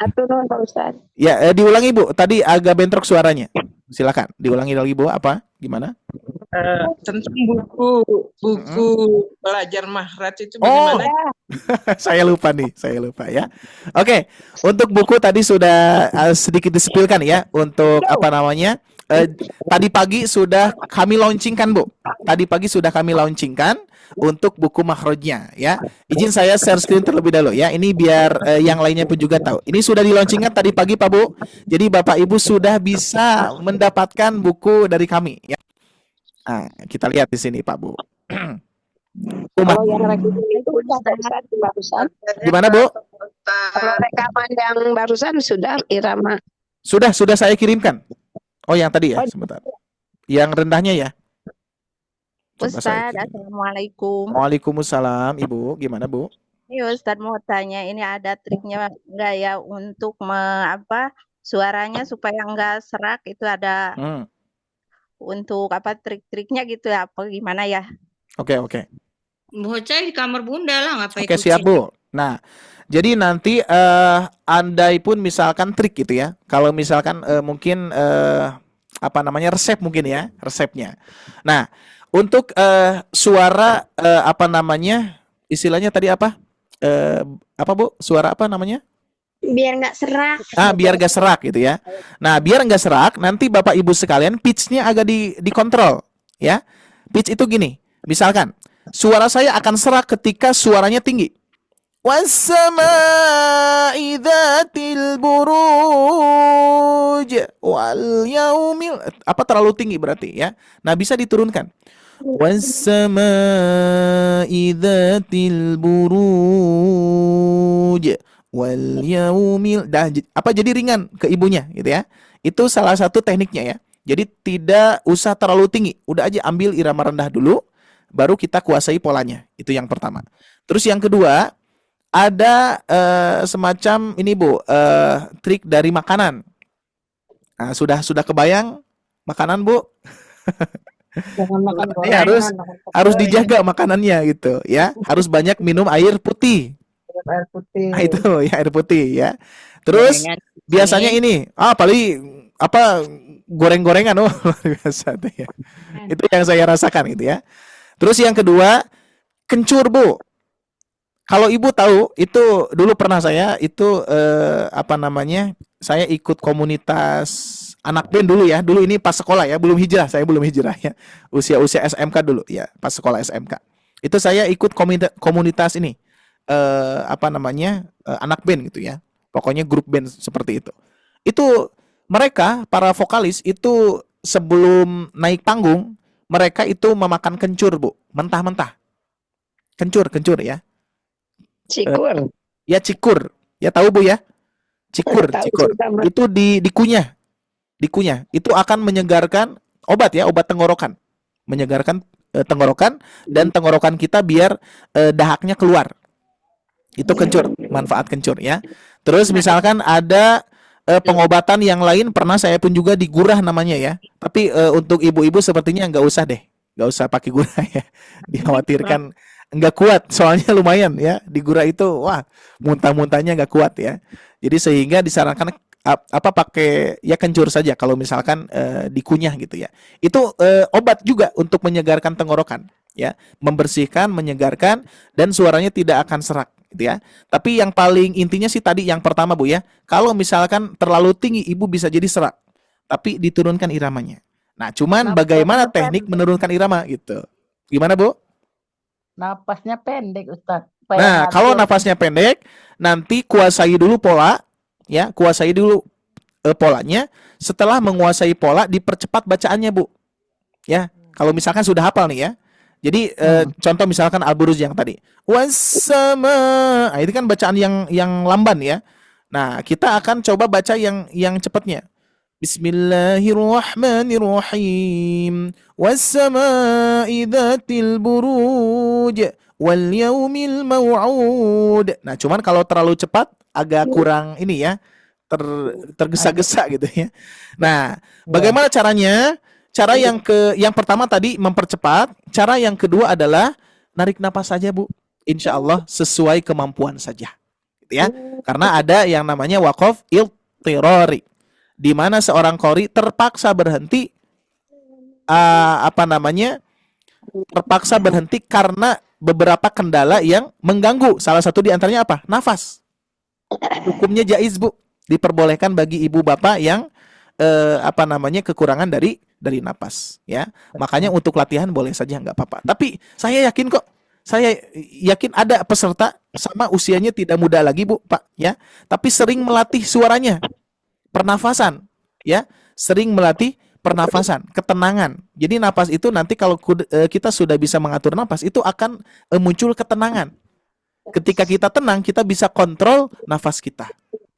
Pak Ustaz. Ya, diulangi Bu. Tadi agak bentrok suaranya. Silakan diulangi lagi Bu. Apa? Gimana? tentang buku belajar mahraj itu bagaimana? Saya lupa ya. Oke, untuk buku tadi sudah sedikit disepilkan ya. Untuk apa namanya? Tadi pagi sudah kami launchingkan Bu. Tadi pagi sudah kami launchingkan untuk buku makhrajnya ya. Izin saya share screen terlebih dahulu ya. Ini biar yang lainnya pun juga tahu. Ini sudah di-launchingkan tadi pagi Pak Bu. Jadi Bapak Ibu sudah bisa mendapatkan buku dari kami ya. Nah, kita lihat di sini Pak Bu. Kalau yang rekaman itu barusan. Gimana Bu? Kalau rekaman yang barusan sudah irama. Sudah saya kirimkan. Oh yang tadi ya, sebentar. Yang rendahnya ya. Ustaz, assalamualaikum. Waalaikumsalam, Ibu. Gimana Bu? Ini Ustaz mau tanya, ini ada triknya enggak ya untuk suaranya supaya enggak serak, itu ada untuk trik-triknya gitu ya, apa gimana ya? Oke. Bu Hoca di kamar Bunda lah, ngapain? Oke, siap Bu. Nah, jadi nanti andai pun misalkan trik gitu ya. Kalau misalkan mungkin resep mungkin ya, resepnya. Nah, untuk suara istilahnya tadi apa Bu? Suara apa namanya? Biar nggak serak. Biar nggak serak gitu ya. Nah, biar nggak serak, nanti Bapak Ibu sekalian pitch-nya agak dikontrol ya. Pitch itu gini, misalkan suara saya akan serak ketika suaranya tinggi. was-sama'i dzatil buruj wal yaumil, apa terlalu tinggi berarti ya. Nah, bisa diturunkan. Was-sama'i dzatil buruj wal yaumil. Dah, apa jadi ringan ke ibunya gitu ya. Itu salah satu tekniknya ya. Jadi tidak usah terlalu tinggi. Udah aja ambil irama rendah dulu, baru kita kuasai polanya. Itu yang pertama. Terus yang kedua, ada semacam ini Bu, trik dari makanan. Nah, sudah kebayang makanan Bu? Jangan makan Ya, gorengan, harus dijaga makanannya gitu ya. Harus banyak minum air putih. air putih. Nah, itu ya, air putih ya. Terus biasanya ini paling apa, goreng-gorengan biasa tuh ya. Itu yang saya rasakan gitu ya. Terus yang kedua, kencur Bu. Kalau Ibu tahu, itu dulu pernah saya itu saya ikut komunitas anak band dulu ya. Dulu ini pas sekolah ya, belum hijrah, saya belum hijrah ya. Usia SMK dulu ya, pas sekolah SMK. Itu saya ikut komunitas ini. Anak band gitu ya. Pokoknya grup band seperti itu. Itu mereka para vokalis itu sebelum naik panggung, mereka itu memakan kencur Bu, mentah-mentah. Kencur ya. Cikur. Ya cikur. Ya tahu Bu ya? Cikur. Itu dikunyah. Itu akan menyegarkan obat ya, obat tenggorokan. Menyegarkan tenggorokan dan tenggorokan kita biar dahaknya keluar. Itu kencur, manfaat kencur ya. Terus misalkan ada pengobatan yang lain pernah saya pun juga digurah namanya ya. Tapi untuk ibu-ibu sepertinya nggak usah deh. Nggak usah pakai gurah ya. Dikhawatirkan nggak kuat, soalnya lumayan ya. Digurah itu, wah, muntah-muntahnya nggak kuat ya. Jadi sehingga disarankan pakai ya kencur saja kalau misalkan dikunyah gitu ya. Itu obat juga untuk menyegarkan tenggorokan ya, membersihkan, menyegarkan, dan suaranya tidak akan serak gitu ya. Tapi yang paling intinya sih tadi yang pertama Bu ya, kalau misalkan terlalu tinggi ibu bisa jadi serak, tapi diturunkan iramanya. Nah, cuman bagaimana teknik menurunkan irama gitu. Gimana Bu? Napasnya pendek Ustaz. Nah, kalau nafasnya pendek, nanti kuasai dulu pola, ya, kuasai dulu polanya. Setelah menguasai pola, dipercepat bacaannya Bu. Ya, kalau misalkan sudah hafal nih ya. Jadi contoh misalkan Al-Buruj yang tadi, wassama, itu kan bacaan yang lamban ya. Nah, kita akan coba baca yang cepatnya. Bismillahirrahmanirrahim. Wassama'i dzatil buruj wal yaumil mau'ud. Nah, cuman kalau terlalu cepat agak kurang ini ya. Tergesa-gesa gitu ya. Nah, bagaimana caranya? Cara yang pertama tadi mempercepat, cara yang kedua adalah narik napas saja Bu. Insya Allah sesuai kemampuan saja. Gitu ya. Karena ada yang namanya waqaf iltirari, di mana seorang qori terpaksa berhenti terpaksa berhenti karena beberapa kendala yang mengganggu. Salah satu di antaranya apa? Nafas. Hukumnya jaiz Bu, diperbolehkan bagi ibu bapak yang kekurangan dari napas ya. Makanya untuk latihan boleh saja, nggak apa-apa. Tapi saya yakin ada peserta sama usianya tidak muda lagi Bu, Pak ya, tapi sering melatih suaranya, pernafasan ya, sering melatih pernafasan, ketenangan. Jadi napas itu nanti kalau kita sudah bisa mengatur napas, itu akan muncul ketenangan. Ketika kita tenang, kita bisa kontrol nafas kita.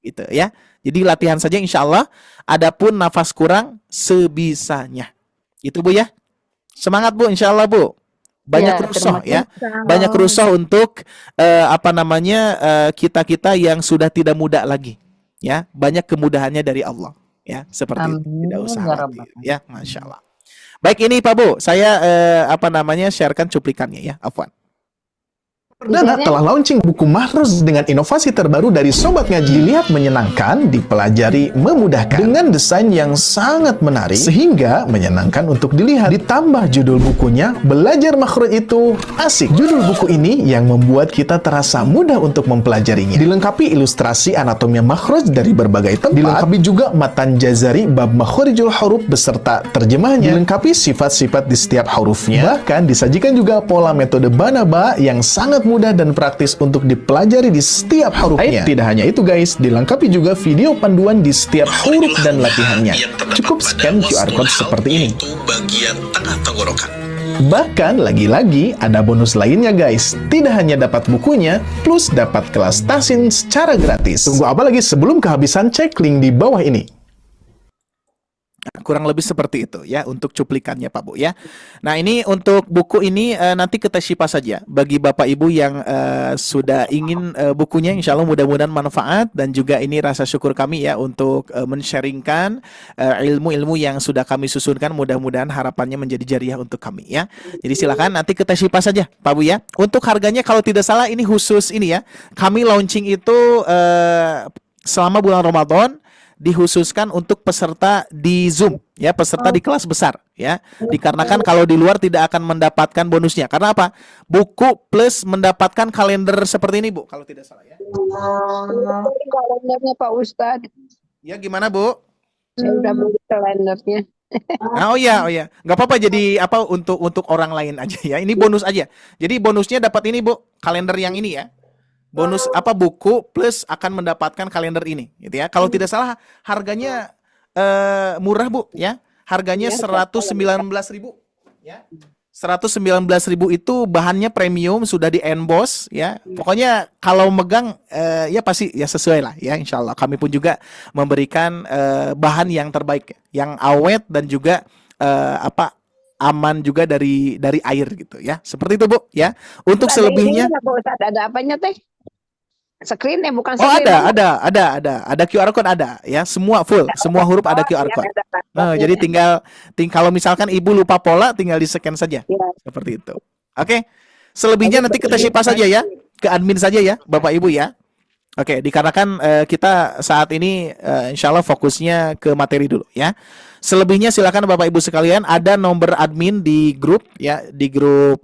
Gitu ya. Jadi latihan saja insya Allah. Adapun nafas kurang sebisanya. Itu Bu ya. Semangat Bu, insya Allah Bu. Banyak rusuh ya. Banyak rusuh untuk kita yang sudah tidak muda lagi. Ya, banyak kemudahannya dari Allah. Ya, seperti itu. Tidak usah khawatir. Ya, masya Allah. Baik, ini Pak Bu, saya sharekan cuplikannya ya. Afwan. Perdana telah launching buku Mahruz dengan inovasi terbaru dari Sobat Ngaji. Dilihat menyenangkan, dipelajari memudahkan. Dengan desain yang sangat menarik, sehingga menyenangkan untuk dilihat. Ditambah judul bukunya, Belajar Makhraj itu Asik. Judul buku ini yang membuat kita terasa mudah untuk mempelajarinya. Dilengkapi ilustrasi anatomi makhraj dari berbagai tempat. Dilengkapi juga matan jazari bab makhrijul huruf beserta terjemahnya. Dilengkapi sifat-sifat di setiap hurufnya. Bahkan disajikan juga pola metode banaba yang sangat mudah dan praktis untuk dipelajari di setiap hurufnya. Tidak hanya itu guys, dilengkapi juga video panduan di setiap huruf dan latihannya. Cukup scan QR code seperti ini. Bagian tengah tenggorokan. Bahkan lagi-lagi ada bonus lainnya guys. Tidak hanya dapat bukunya, plus dapat kelas tahsin secara gratis. Tunggu apa lagi? Sebelum kehabisan, cek link di bawah ini. Kurang lebih seperti itu ya untuk cuplikannya Pak Bu ya. Nah ini untuk buku ini nanti kita Tasyifa saja bagi Bapak Ibu yang sudah ingin bukunya, insya Allah mudah-mudahan manfaat, dan juga ini rasa syukur kami ya untuk men-sharingkan ilmu-ilmu yang sudah kami susunkan, mudah-mudahan harapannya menjadi jariah untuk kami ya. Jadi silakan nanti kita Tasyifa saja Pak Bu ya. Untuk harganya kalau tidak salah ini khusus ini ya, kami launching itu selama bulan Ramadan, dikhususkan untuk peserta di Zoom ya, peserta di kelas besar ya. Dikarenakan kalau di luar tidak akan mendapatkan bonusnya. Karena apa? Buku plus mendapatkan kalender seperti ini Bu, kalau tidak salah ya. Kalendernya Pak Ustadz. Ya gimana Bu? Saya udah beli kalendernya. Oh iya, nggak apa-apa. Jadi apa untuk orang lain aja ya. Ini bonus aja. Jadi bonusnya dapat ini Bu, kalender yang ini ya. Bonus apa, buku plus akan mendapatkan kalender ini gitu ya. Kalau tidak salah harganya murah Bu ya. Harganya 119.000 ya. 119.000 itu bahannya premium, sudah di emboss ya. Pokoknya kalau megang ya pasti ya sesuai lah ya, insyaallah. Kami pun juga memberikan bahan yang terbaik, yang awet dan juga aman juga dari air gitu ya. Seperti itu Bu ya. Untuk selebihnya ada apanya teh? Screen bukan screen. Oh ada QR code ada ya, semua full, semua huruf ada QR code. Nah, jadi tinggal kalau misalkan Ibu lupa pola tinggal di-scan saja. Seperti itu. Oke. Selebihnya nanti kita Tasyifa saja ya, ke admin saja ya, Bapak Ibu ya. Oke, dikarenakan kita saat ini insya Allah fokusnya ke materi dulu ya. Selebihnya silakan Bapak Ibu sekalian, ada nomor admin di grup ya, di grup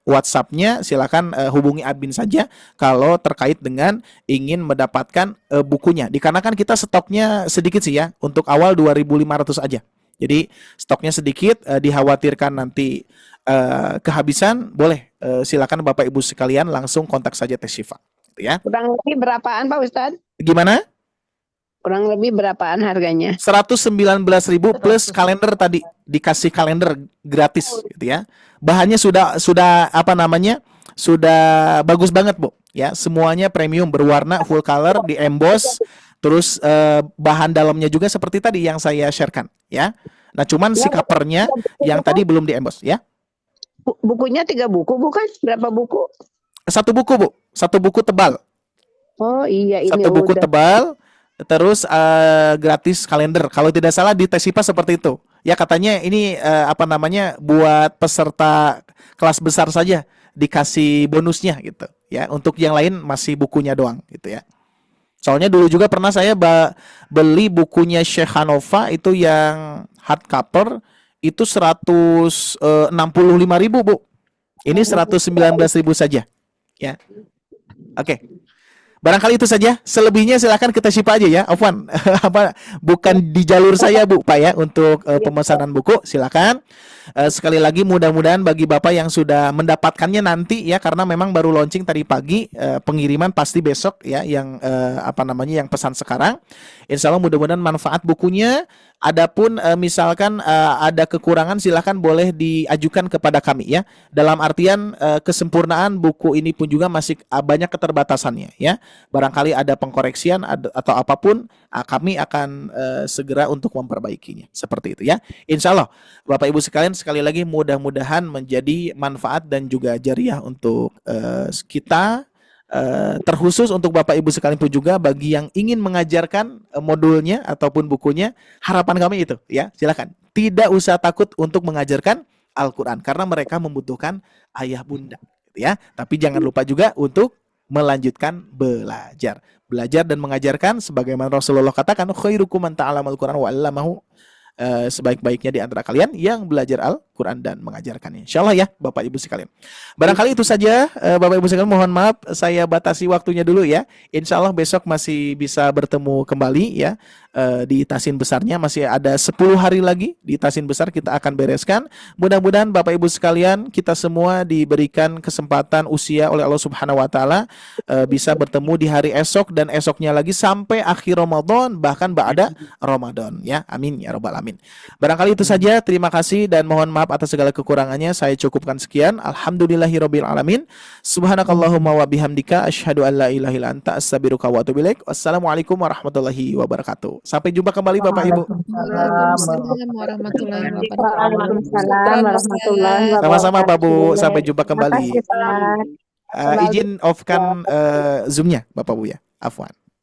WhatsApp-nya, silakan hubungi admin saja kalau terkait dengan ingin mendapatkan bukunya. Dikarenakan kita stoknya sedikit sih ya, untuk awal 2.500 aja. Jadi stoknya sedikit, dikhawatirkan nanti kehabisan, boleh silakan Bapak Ibu sekalian langsung kontak saja Tasyifa. Ya. Kurang lebih berapaan Pak Ustadz? Gimana? Kurang lebih berapaan harganya? 119.000 plus kalender tadi, dikasih kalender gratis gitu ya. Bahannya sudah sudah bagus banget Bu ya. Semuanya premium, berwarna, full color, di emboss. Terus bahan dalamnya juga seperti tadi yang saya sharekan ya. Nah, cuman si covernya yang tadi belum di emboss ya. Bukunya 3 buku bukan? Berapa buku? 1 buku Bu, 1 buku tebal. Oh iya, ini 1 buku tebal, terus gratis kalender. Kalau tidak salah di Tasyifa seperti itu. Ya katanya ini buat peserta kelas besar saja dikasih bonusnya gitu. Ya, untuk yang lain masih bukunya doang gitu ya. Soalnya dulu juga pernah saya beli bukunya Syekh Hanova itu yang hardcover itu 165.000 Bu. Ini 119.000 saja. Ya. Oke. Barangkali itu saja. Selebihnya silakan kita Tasyifa aja ya. Afwan. Bukan di jalur saya Bu Pak ya untuk pemesanan buku. Silakan. Sekali lagi mudah-mudahan bagi Bapak yang sudah mendapatkannya nanti ya, karena memang baru launching tadi pagi, pengiriman pasti besok ya, yang yang pesan sekarang. Insya Allah mudah-mudahan manfaat bukunya. Adapun misalkan ada kekurangan, silahkan boleh diajukan kepada kami ya. Dalam artian kesempurnaan buku ini pun juga masih banyak keterbatasannya ya. Barangkali ada pengkoreksian atau apapun, kami akan segera untuk memperbaikinya. Seperti itu ya. Insya Allah Bapak Ibu sekalian, sekali lagi mudah-mudahan menjadi manfaat dan juga jariah untuk kita. Terkhusus untuk Bapak Ibu sekalian pun juga bagi yang ingin mengajarkan modulnya ataupun bukunya, harapan kami itu ya, silakan tidak usah takut untuk mengajarkan Al-Quran karena mereka membutuhkan ayah bunda gitu ya. Tapi jangan lupa juga untuk melanjutkan belajar dan mengajarkan, sebagaimana Rasulullah katakan, khairukum man ta'allamal Quran wa 'allamahu, sebaik-baiknya di antara kalian yang belajar Al-Quran Al-Quran dan mengajarkannya. Insyaallah ya Bapak Ibu sekalian. Barangkali itu saja Bapak Ibu sekalian, mohon maaf saya batasi waktunya dulu ya. Insyaallah besok masih bisa bertemu kembali ya. Di Tasin Besarnya masih ada 10 hari lagi di Tasin Besar kita akan bereskan. Mudah-mudahan Bapak Ibu sekalian kita semua diberikan kesempatan usia oleh Allah Subhanahu wa taala bisa bertemu di hari esok dan esoknya lagi sampai akhir Ramadan bahkan ba'da Ramadan ya. Amin ya rabbal alamin. Barangkali itu saja, terima kasih dan mohon maaf atas segala kekurangannya. Saya cukupkan sekian. Alhamdulillahirabbil alamin. Subhanakallahumma wa bihamdika asyhadu an la ilaha illa anta astaghfiruka wa atubu ilaik. Wassalamualaikum warahmatullahi wabarakatuh. Sampai jumpa kembali Bapak Ibu. Waalaikumsalam warahmatullahi wabarakatuh. Waalaikumsalam warahmatullahi wabarakatuh. Sama-sama Pak Bu, sampai jumpa kembali. Terima kasih, Ustaz. Izin off-kan Zoom-nya Bapak Bu ya. Afwan.